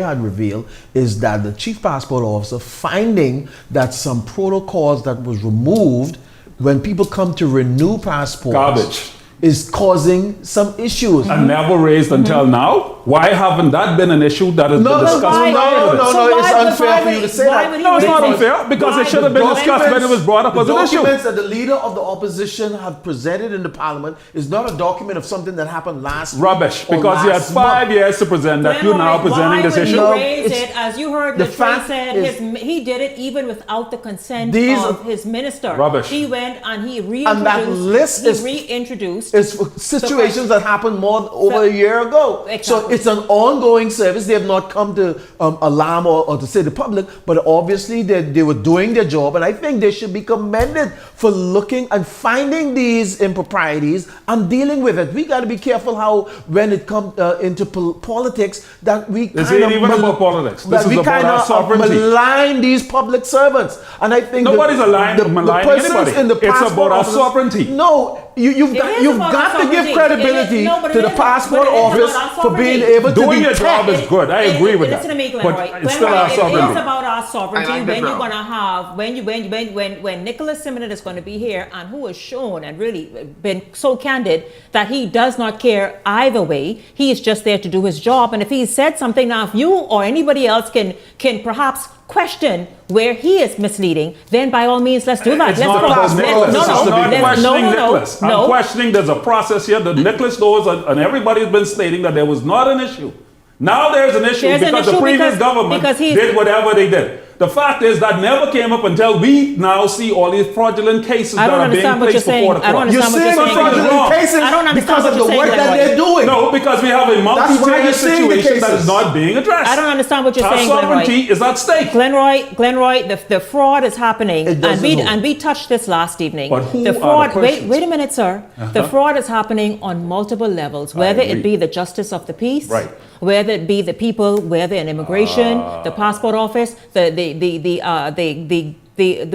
had revealed, is that the chief passport officer finding that some protocols that was removed when people come to renew passports garbage is causing some issues. And never raised until now? Why haven't that been an issue that has been discussed? No, it's unfair for you to say that. No, it's not unfair, because it should have been discussed when it was brought up as an issue. The documents that the leader of the opposition have presented in the parliament is not a document of something that happened last Rubbish, week or because you had last 5 month. years to present that. You're now presenting this issue. Why would he raise it? As you heard, The Latre fact said is- he did it even without the consent These of are- his minister. Rubbish. He went and he And that list reintroduced. is for situations that happened over a year ago. Exactly. So it's an ongoing service. They have not come to alarm or to say to the public, but obviously they were doing their job, and I think they should be commended for looking and finding these improprieties and dealing with it. We got to be careful how, when it comes into politics, that we This ain't even about politics. This is about our sovereignty. malign these public servants. And I think Nobody's maligning persons anybody. in the It's passport about our office- sovereignty. No, you've got to give credibility to the passport office for being able to doing your detect. job is good. I agree with that. Listen to me, But Glenroy. it's still our It sovereignty. is about our sovereignty. I like When that, you're bro. gonna have when Nicholas Simonet is going to be here, and who has shown and really been so candid that he does not care either way. He is just there to do his job. And if he said something, now if you or anybody else can perhaps question where he is misleading, then by all means let's do that. It's not about Nicholas. I'm questioning Nicholas. I'm questioning there's a process here that Nicholas knows, and everybody's been stating that there was not an issue. Now there's an issue because the previous government did whatever they did. The fact is that never came up until we now see all these fraudulent cases that are being placed before the court. You're saying fraudulent cases because of the work that they're doing. No, because we have a multi-tiered situation that is not being addressed. I don't understand what you're saying, Our sovereignty is at stake. Glenroy, the fraud is happening, doesn't and we touched this last evening. But who the are fraud, the persons? wait a minute, sir. The fraud is happening on multiple levels, whether it be the justice of the peace, Right. whether it be the people, whether in immigration, the passport office,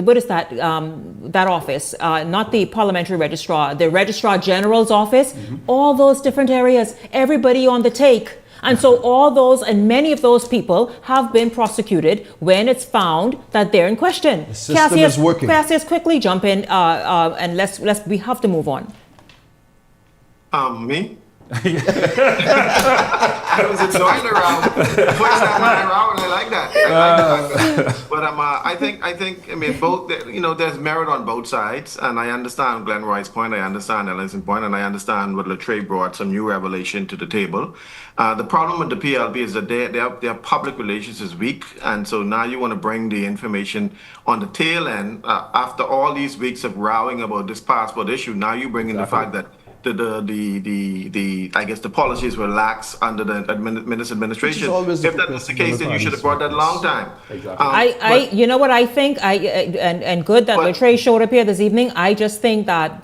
what is that? That office, not the parliamentary registrar, the registrar general's office. All those different areas, everybody on the take. And so all those and many of those people have been prosecuted when it's found that they're in question. The system is working. Cassius, quickly jump in and we have to move on. Me? I was enjoying the round. First time on the round, I like that. But I think I mean both. There's merit on both sides, and I understand Glenroy's point. I understand Ellison's point, and I understand what Latre brought some new revelation to the table. The problem with the PLP is that their public relations is weak, and so now you want to bring the information on the tail end after all these weeks of rowing about this passport issue. Now you bring in the fact that I guess the policies were lax under the minister's administration. If that was the case, then you should have brought that a long time. Exactly. You know what I think? And good that Latre showed up here this evening. I just think that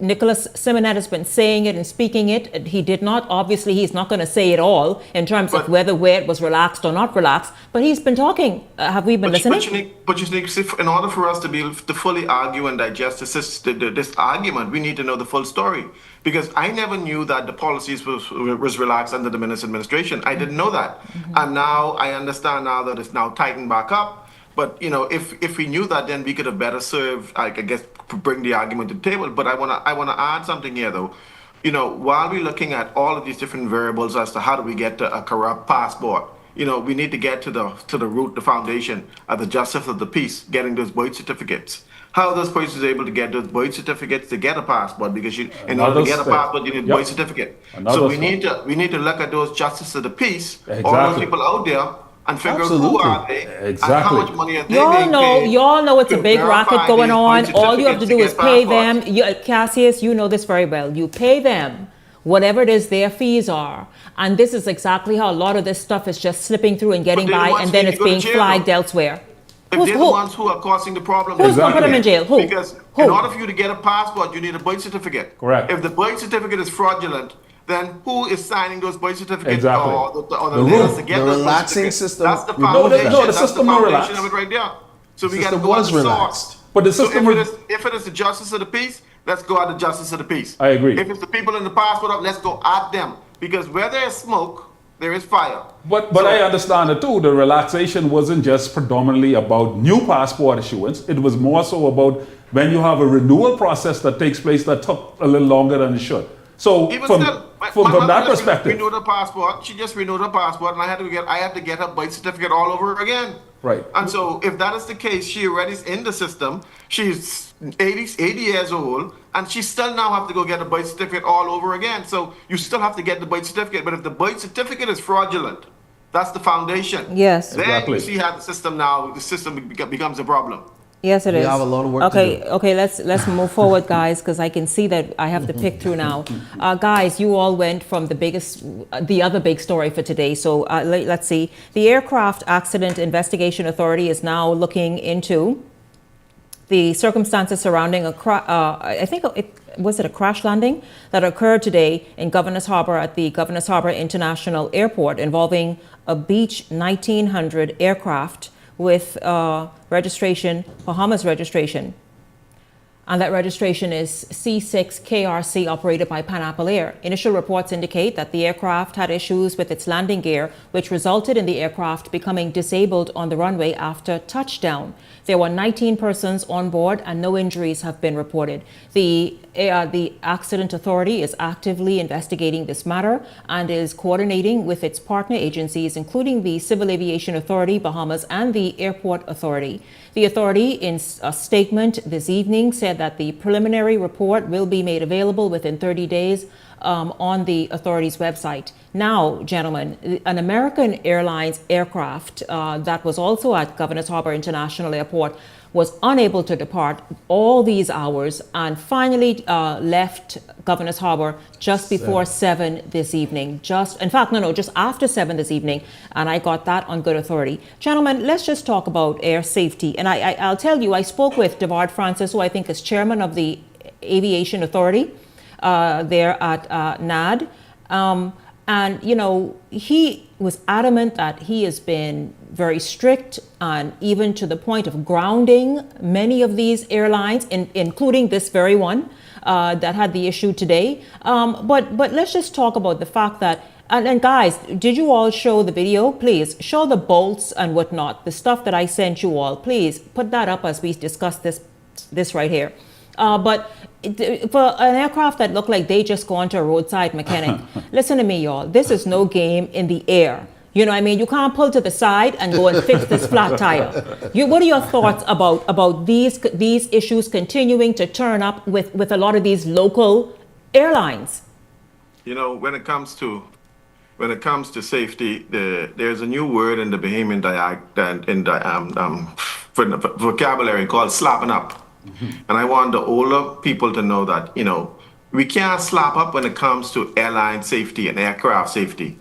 Nicholas Simonet has been saying it and speaking it. He did not. Obviously, he's not going to say it all in terms of where it was relaxed or not relaxed. But he's been talking. Have we been listening? But you see, in order for us to fully argue and digest this argument, we need to know the full story. Because I never knew that the policies was relaxed under the Minister administration. I didn't know that, and now I understand now that it's now tightened back up. But if we knew that, then we could have better served, I guess, bring the argument to the table. But I wanna add something here, though. While we're looking at all of these different variables as to how do we get to a corrupt passport, we need to get to the root, the foundation of the justice of the peace, getting those birth certificates. How are those persons able to get those birth certificates to get a passport? Because in order to get a passport, you need a birth certificate. So we need to look at those justice of the peace, all those people out there, and figure out who are they, and how much money are they being paid. Y'all know it's a big racket going on. All you have to do is pay them. Cassius, you know this very well. You pay them whatever it is their fees are. And this is exactly how a lot of this stuff is just slipping through and getting by, and then it's being flagged elsewhere. If they're the ones who are causing the problem, who's going to put them in jail? Who? Because in order for you to get a passport, you need a birth certificate. Correct. If the birth certificate is fraudulent, then who is signing those birth certificates? Exactly. Or the letters to get the those relaxing system. That's the foundation. No, the system That's the relaxed. foundation of it right there. So we got to system go at was the relaxed. source. But the So system if it is the justice of the peace, let's go at the justice of the peace. I agree. If it's the people in the passport, let's go at them. Because where there is smoke, there is fire. But I understand it too. The relaxation wasn't just predominantly about new passport issuance. It was more so about when you have a renewal process that takes place that took a little longer than it should. So Even from my that mother perspective, renewed her passport. She just renewed her passport, and I had to get her birth certificate all over again. right? And so, if that is the case, she already is in the system. She's 80 years old, and she still now have to go get a birth certificate all over again. So you still have to get the birth certificate. But if the birth certificate is fraudulent, that's the foundation. Yes. Then you see how the system becomes a problem. Yes, it is. We have a lot of work to do. Okay, let's move forward, guys, because I can see that I have to pick through now. Guys, you all went from the other big story for today. So let's see. The Aircraft Accident Investigation Authority is now looking into the circumstances surrounding a crash landing that occurred today in Governor's Harbor at the Governor's Harbor International Airport involving a Beech 1900 aircraft with registration, Bahamas registration. And that registration is C6KRC, operated by Pineapple Air. Initial reports indicate that the aircraft had issues with its landing gear, which resulted in the aircraft becoming disabled on the runway after touchdown. There were 19 persons on board and no injuries have been reported. The Accident Authority is actively investigating this matter and is coordinating with its partner agencies, including the Civil Aviation Authority, Bahamas, and the Airport Authority. The authority, in a statement this evening, said that the preliminary report will be made available within 30 days on the authority's website. Now, gentlemen, an American Airlines aircraft that was also at Governor's Harbor International Airport was unable to depart all these hours and finally left Governor's Harbor just before 7 this evening. Just after 7 this evening. And I got that on good authority. Gentlemen, let's just talk about air safety. And I'll tell you, I spoke with Devard Francis, who I think is chairman of the Aviation Authority there at NAD. And, he was adamant that he has been very strict and even to the point of grounding many of these airlines, including this very one that had the issue today. But let's just talk about the fact that, and guys, did you all show the video? Please show the bolts and whatnot, the stuff that I sent you all. Please put that up as we discuss this right here. But for an aircraft that looked like they just gone to a roadside mechanic, listen to me, y'all. This is no game in the air. You know what I mean? You can't pull to the side and go and fix this flat tire. What are your thoughts about these issues continuing to turn up with a lot of these local airlines? When it comes to safety, there's a new word in the Bahamian vocabulary called slapping up. And I want the older people to know that, we can't slap up when it comes to airline safety and aircraft safety.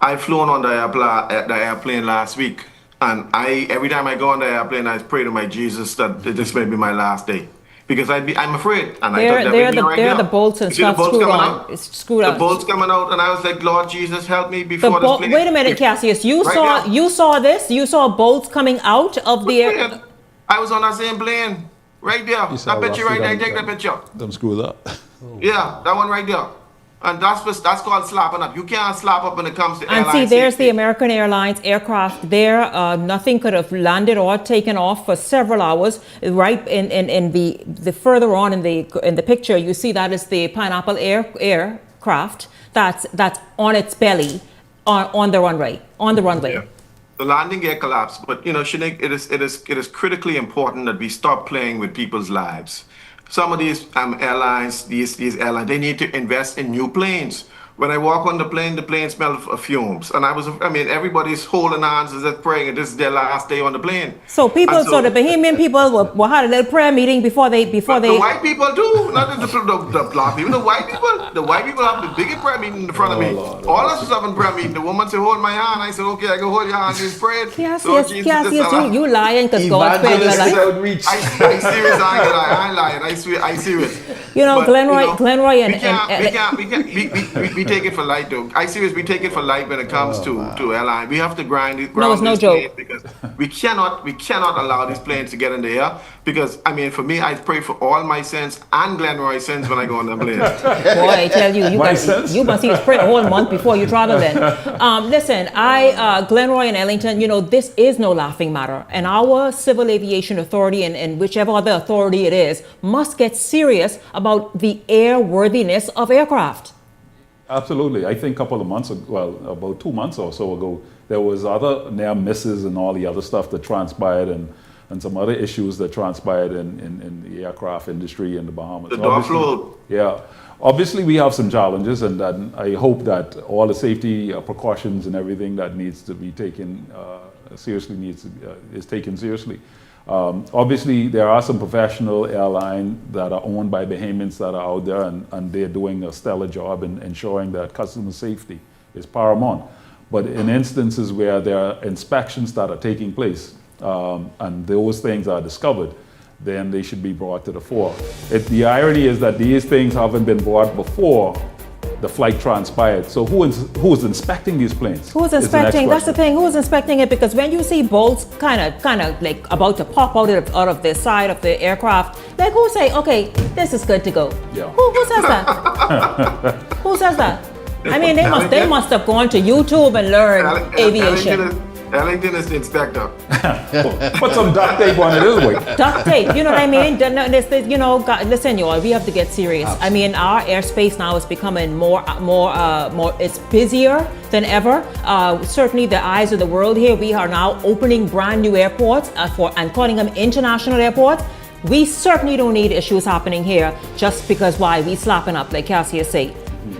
I flown on the airplane last week, and every time I go on the airplane, I pray to my Jesus that this may be my last day. Because I'm afraid. And they're the bolts and stuff screwed on. It's screwed the out. bolts coming out, and I was like, Lord Jesus, help me before this plane. Wait a minute, Cassius. You saw this? You saw bolts coming out of the air? I was on that same plane. Right there. That picture right there. Take that picture. Them screwed up. Yeah, that one right there. And that's called slapping up. You can't slap up when it comes to And airline see, there's safety. the American Airlines aircraft there. Nothing could have landed or taken off for several hours. Right in the further on in the picture, you see that is the Pineapple aircraft that's on its belly on the runway. Yeah. The landing gear collapsed, but Shanique, it is critically important that we stop playing with people's lives. Some of these airlines, these airlines, they need to invest in new planes. When I walk on the plane smells of fumes, and everybody's holding hands as if praying, and this is their last day on the plane. So the Bahamian people will had a little prayer meeting before they. The white people too, not the black people. The white people have the biggest prayer meeting in front of me. All of us having prayer meeting. The woman said, "Hold my hand." I said, "Okay, I can hold your hand." She's praying. Yes, you lying because God prayed your life. I serious. I ain't lying. I serious. Glenroy we take it for light though. I serious. We take it for light when it comes to airline. We have to grind it. No, it's no joke. Because we cannot allow these planes to get in the air. Because for me, I pray for all my sins and Glenroy's sins when I go on the plane. Boy, I tell you, you must see pray a whole month before you travel. Then, listen, Glenroy and Ellington, this is no laughing matter, and our Civil Aviation Authority and whichever other authority it is must get serious about the airworthiness of aircraft. Absolutely. I think a couple of months ago, about 2 months or so ago, there was other near misses and all the other stuff that transpired and some other issues that transpired in the aircraft industry in the Bahamas. The door flowed. Yeah. Obviously, we have some challenges, and I hope that all the safety precautions and everything that needs to be taken seriously is taken seriously. Obviously, there are some professional airlines that are owned by Bahamians that are out there, and they're doing a stellar job in ensuring that customer safety is paramount. But in instances where there are inspections that are taking place, and those things are discovered, then they should be brought to the fore. The irony is that these things haven't been brought before the flight transpired. So who's inspecting these planes? Who's inspecting? That's the thing. Who's inspecting it? Because when you see bolts kind of like about to pop out of the side of the aircraft, like who say, okay, this is good to go? Yeah. Who says that? Who says that? They must have gone to YouTube and learned aviation. Ellington is the inspector. Put some duct tape on it anyway. Duct tape, you know what I mean? Listen, y'all, we have to get serious. Our airspace now is becoming more. It's busier than ever. Certainly, the eyes of the world here. We are now opening brand new airports and calling them international airports. We certainly don't need issues happening here just because we slapping up, like Cassia say.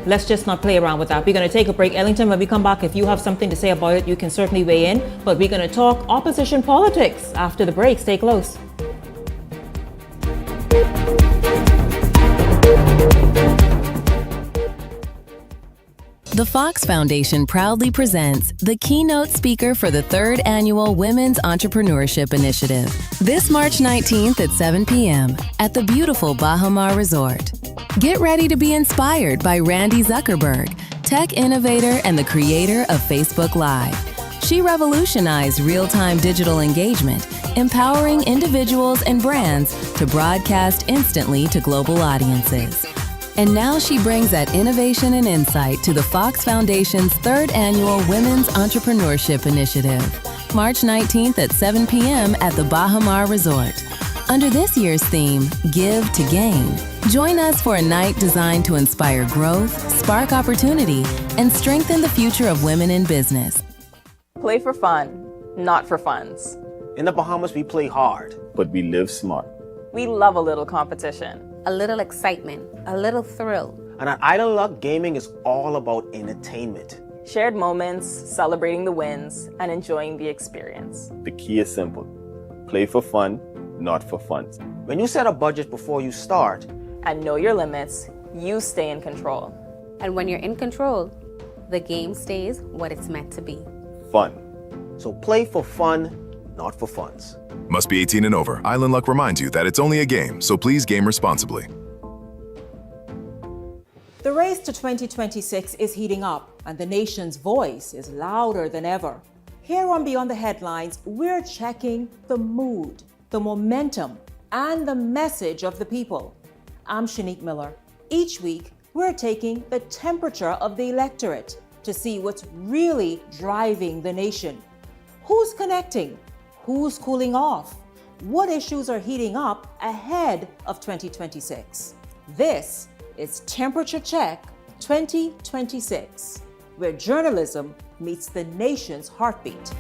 Let's just not play around with that. We're going to take a break. Ellington, when we come back, if you have something to say about it, you can certainly weigh in. But we're going to talk opposition politics after the break. Stay close. The Fox Foundation proudly presents the keynote speaker for the 3rd Annual Women's Entrepreneurship Initiative this March 19th at 7 p.m. at the beautiful Bahamas Resort. Get ready to be inspired by Randy Zuckerberg, tech innovator and the creator of Facebook Live. She revolutionized real-time digital engagement, empowering individuals and brands to broadcast instantly to global audiences. And now she brings that innovation and insight to the Fox Foundation's 3rd Annual Women's Entrepreneurship Initiative, March 19th at 7 p.m. at the Bahamas Resort. Under this year's theme, Give to Gain, join us for a night designed to inspire growth, spark opportunity, and strengthen the future of women in business. Play for fun, not for funds. In the Bahamas, we play hard, but we live smart. We love a little competition. A little excitement, a little thrill. And at Island Luck, gaming is all about entertainment. Shared moments, celebrating the wins, and enjoying the experience. The key is simple. Play for fun, not for funds. When you set a budget before you start, and know your limits, you stay in control. And when you're in control, the game stays what it's meant to be. Fun. So play for fun, not for funds. Must be 18 and over. Island Luck reminds you that it's only a game, so please game responsibly. The race to 2026 is heating up, and the nation's voice is louder than ever. Here on Beyond the Headlines, we're checking the mood. the momentum and the message of the people. I'm Shanique Miller. Each week, we're taking the temperature of the electorate to see what's really driving the nation. Who's connecting? Who's cooling off? What issues are heating up ahead of 2026? This is Temperature Check 2026, where journalism meets the nation's heartbeat.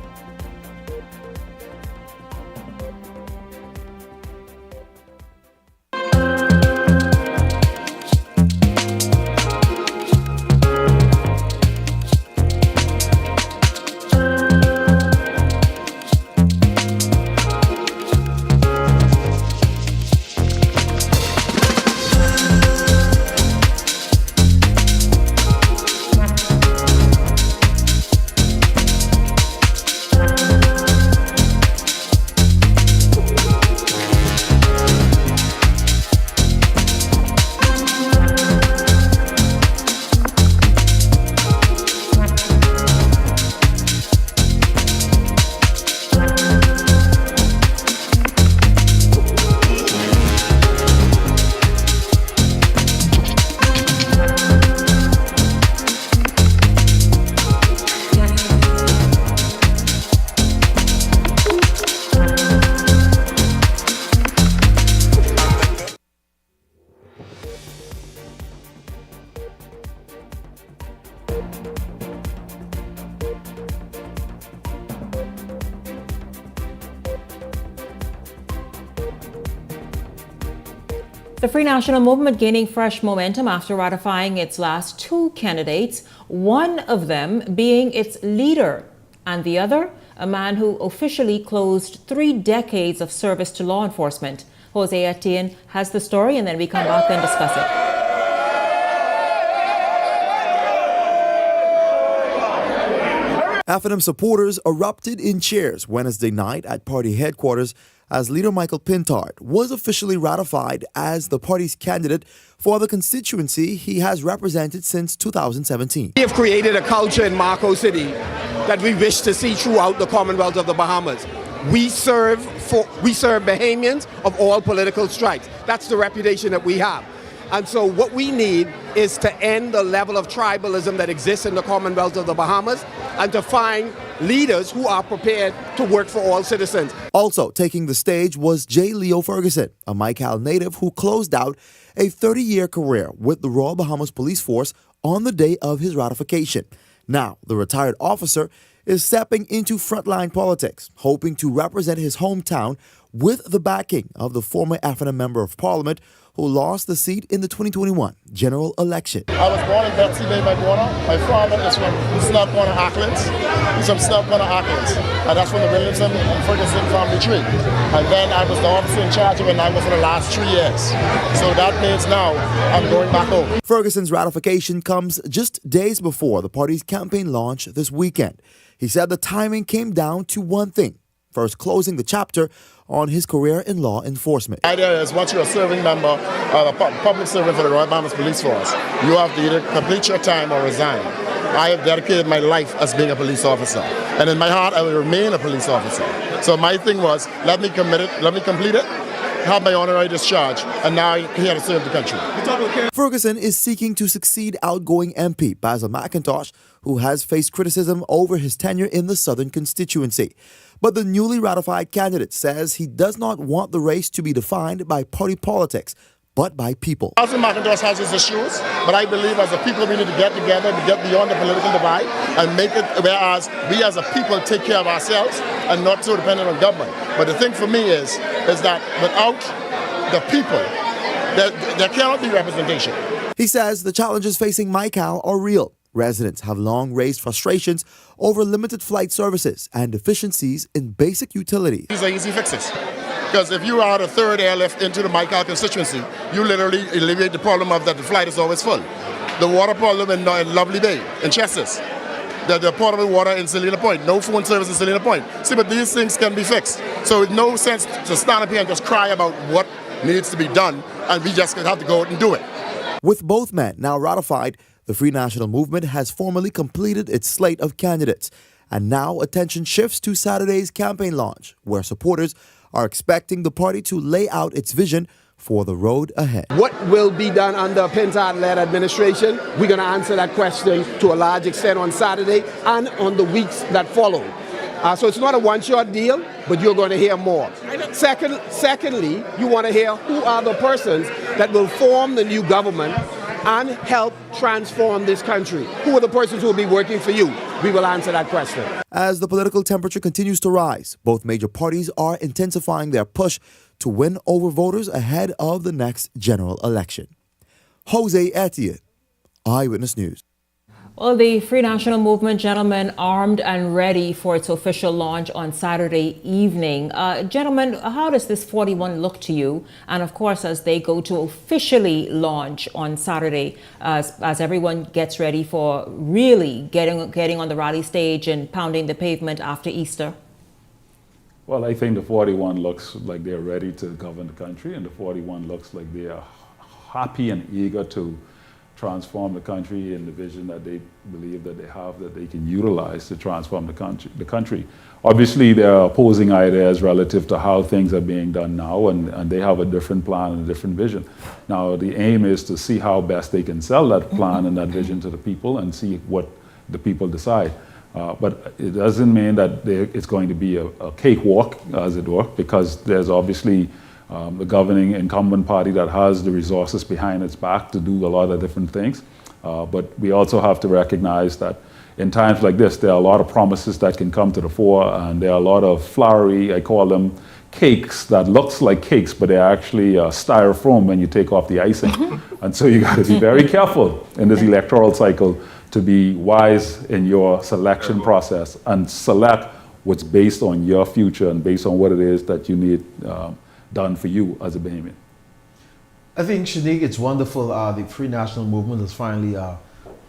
The Free National Movement gaining fresh momentum after ratifying its last two candidates, one of them being its leader, and the other, a man who officially closed 3 decades of service to law enforcement. Jose Etienne has the story, and then we come back and discuss it. FNM supporters erupted in cheers Wednesday night at party headquarters as leader Michael Pintard was officially ratified as the party's candidate for the constituency he has represented since 2017. We have created a culture in Marco City that we wish to see throughout the Commonwealth of the Bahamas. We serve Bahamians of all political stripes. That's the reputation that we have. And so what we need is to end the level of tribalism that exists in the Commonwealth of the Bahamas and to find leaders who are prepared to work for all citizens. Also taking the stage was J. Leo Ferguson, a Mical native who closed out a 30-year career with the Royal Bahamas Police Force on the day of his ratification. Now, the retired officer is stepping into frontline politics, hoping to represent his hometown with the backing of the former FNM Member of Parliament who lost the seat in the 2021 general election. I was born in Betsy Bay, my border. My father is from Snugcorner, Auckland. He's from Snugcorner, Auckland. And that's from the Williamson and Ferguson family tree. And then I was the officer in charge of it, and I was for the last 3 years. So that means now I'm going back home. Ferguson's ratification comes just days before the party's campaign launch this weekend. He said the timing came down to one thing: first closing the chapter on his career in law enforcement. The idea is once you're a serving member, a public servant for the Royal Bahamas Police Force, you have to either complete your time or resign. I have dedicated my life as being a police officer. And in my heart, I will remain a police officer. So my thing was, let me complete it, have my honorary discharge, and now I'm here to serve the country. Ferguson is seeking to succeed outgoing MP Basil McIntosh, who has faced criticism over his tenure in the Southern constituency. But the newly ratified candidate says he does not want the race to be defined by party politics, but by people. Basil McIntosh has his issues, but I believe as a people we need to get together to get beyond the political divide and make it whereas we as a people take care of ourselves and not so dependent on government. But the thing for me is that without the people, there cannot be representation. He says the challenges facing Mical are real. Residents have long raised frustrations over limited flight services and deficiencies in basic utilities. These are easy fixes. Because if you add a third airlift into the Mical constituency, you literally alleviate the problem of that the flight is always full. The water problem in Lovely Bay, in Chesses. The potable water in Selena Point. No phone service in Selena Point. See, but these things can be fixed. So it's no sense to stand up here and just cry about what needs to be done, and we just have to go out and do it. With both men now ratified, the Free National Movement has formally completed its slate of candidates. And now attention shifts to Saturday's campaign launch, where supporters are expecting the party to lay out its vision for the road ahead. What will be done under a Pintard-led administration? We're going to answer that question to a large extent on Saturday and on the weeks that follow. So it's not a one-shot deal, but you're going to hear more. Secondly, you want to hear who are the persons that will form the new government and help transform this country. Who are the persons who will be working for you? We will answer that question. As the political temperature continues to rise, both major parties are intensifying their push to win over voters ahead of the next general election. Jose Etienne, Eyewitness News. Well, the Free National Movement, gentlemen, armed and ready for its official launch on Saturday evening. Gentlemen, how does this 41 look to you? And of course, as they go to officially launch on Saturday, as everyone gets ready for really getting on the rally stage and pounding the pavement after Easter? Well, I think the 41 looks like they're ready to govern the country, and the 41 looks like they are happy and eager to transform the country in the vision that they believe that they have, that they can utilize to transform the country. Obviously, there are opposing ideas relative to how things are being done now, and they have a different plan and a different vision. Now, the aim is to see how best they can sell that plan and that vision to the people and see what the people decide. But it doesn't mean that it's going to be a cakewalk, as it were, because there's obviously the governing incumbent party that has the resources behind its back to do a lot of different things. But we also have to recognize that in times like this, there are a lot of promises that can come to the fore, and there are a lot of flowery, I call them cakes, that looks like cakes, but they're actually styrofoam when you take off the icing. And so you got to be very careful in this electoral cycle to be wise in your selection process and select what's based on your future and based on what it is that you need done for you as a Bahamian. I think, Shanique, it's wonderful. The Free National Movement has finally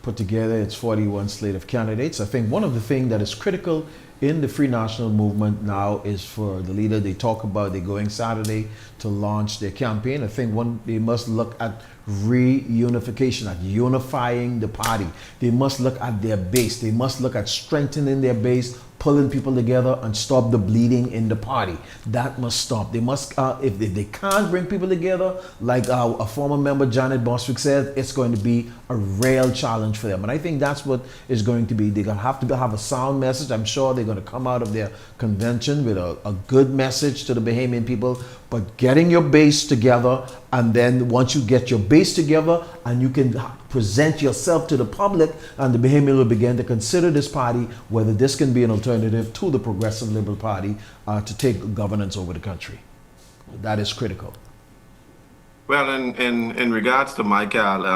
put together its 41 slate of candidates. I think one of the things that is critical in the Free National Movement now is for the leader. They talk about they're going Saturday to launch their campaign. I think they must look at reunification, at unifying the party. They must look at their base. They must look at strengthening their base, pulling people together, and stop the bleeding in the party. That must stop. They must, if they can't bring people together, like a former member, Janet Bostwick, said, it's going to be a real challenge for them. And I think that's what is going to be. They're going to have a sound message. I'm sure they're going to come out of their convention with a good message to the Bahamian people. But getting your base together, and then once you get your base together and you can present yourself to the public, and the Bahamian will begin to consider this party, whether this can be an alternative to the Progressive Liberal Party to take governance over the country. That is critical. Well, in regards to Michael,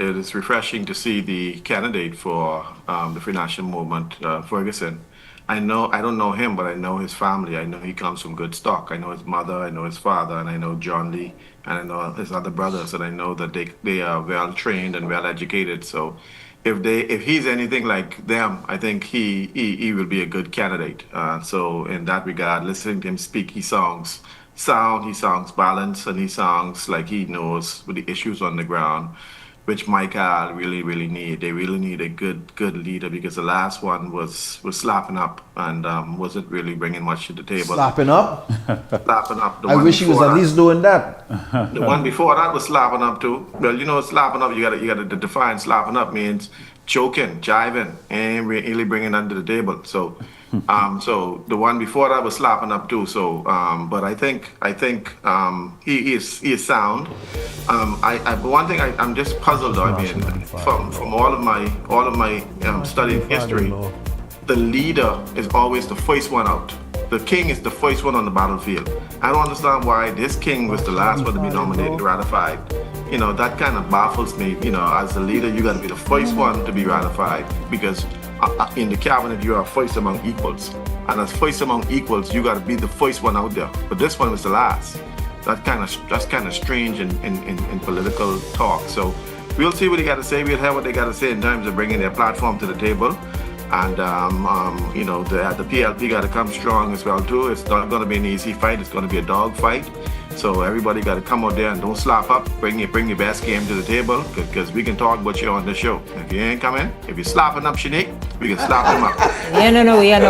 it is refreshing to see the candidate for the Free National Movement, Ferguson. I don't know him, but I know his family. I know he comes from good stock. I know his mother, I know his father, and I know John Lee, and I know his other brothers, and I know that they are well trained and well educated. So if he's anything like them, I think he will be a good candidate. So in that regard, listening to him speak, he sounds sound, he sounds balanced, and he sounds like he knows the issues on the ground, which Michael really need. They really need a good leader, because the last one was slapping up and wasn't really bringing much to the table. Slapping up? Slapping up. I wish he was at least doing that. The one before that was slapping up too. Well, you know, slapping up, you gotta define slapping up means choking, jiving, and really bringing under the table. So so the one before that was slapping up too. So but I think he is sound. But one thing I'm just puzzled though. I mean, from all of my studying history, the leader is always the first one out. The king is the first one on the battlefield. I don't understand why this king was the last one to be nominated, ratified. You know, that kind of baffles me. You know, as a leader, you got to be the first one to be ratified, because in the cabinet, you are first among equals. And as first among equals, you got to be the first one out there. But this one was the last. That's kind of strange in political talk. So we'll see what they got to say. We'll have what they got to say in terms of bringing their platform to the table. And you know, the PLP got to come strong as well too. It's not going to be an easy fight. It's going to be a dog fight. So everybody got to come out there and don't slap up. Bring your best game to the table, because we can talk about you on the show. If you ain't coming, if you're slapping up Shanique, we can slap him up.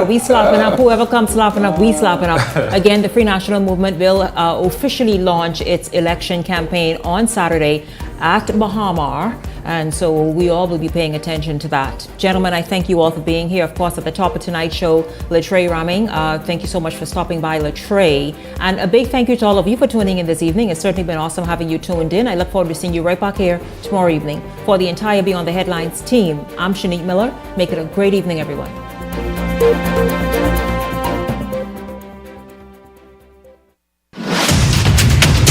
We slapping up. Whoever comes slapping up, we slapping up. Again, the Free National Movement will officially launch its election campaign on Saturday at Bahamas. And so we all will be paying attention to that. Gentlemen, I thank you all for being here. Of course, at the top of tonight's show, Latre Raming. Thank you so much for stopping by, Latre. And a big thank you to all of you for tuning in this evening. It's certainly been awesome having you tuned in. I look forward to seeing you right back here tomorrow evening. For the entire Beyond the Headlines team, I'm Shanique Miller. Make it a great evening, everyone.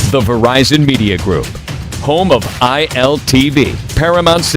The Verizon Media Group, home of ILTV, Paramount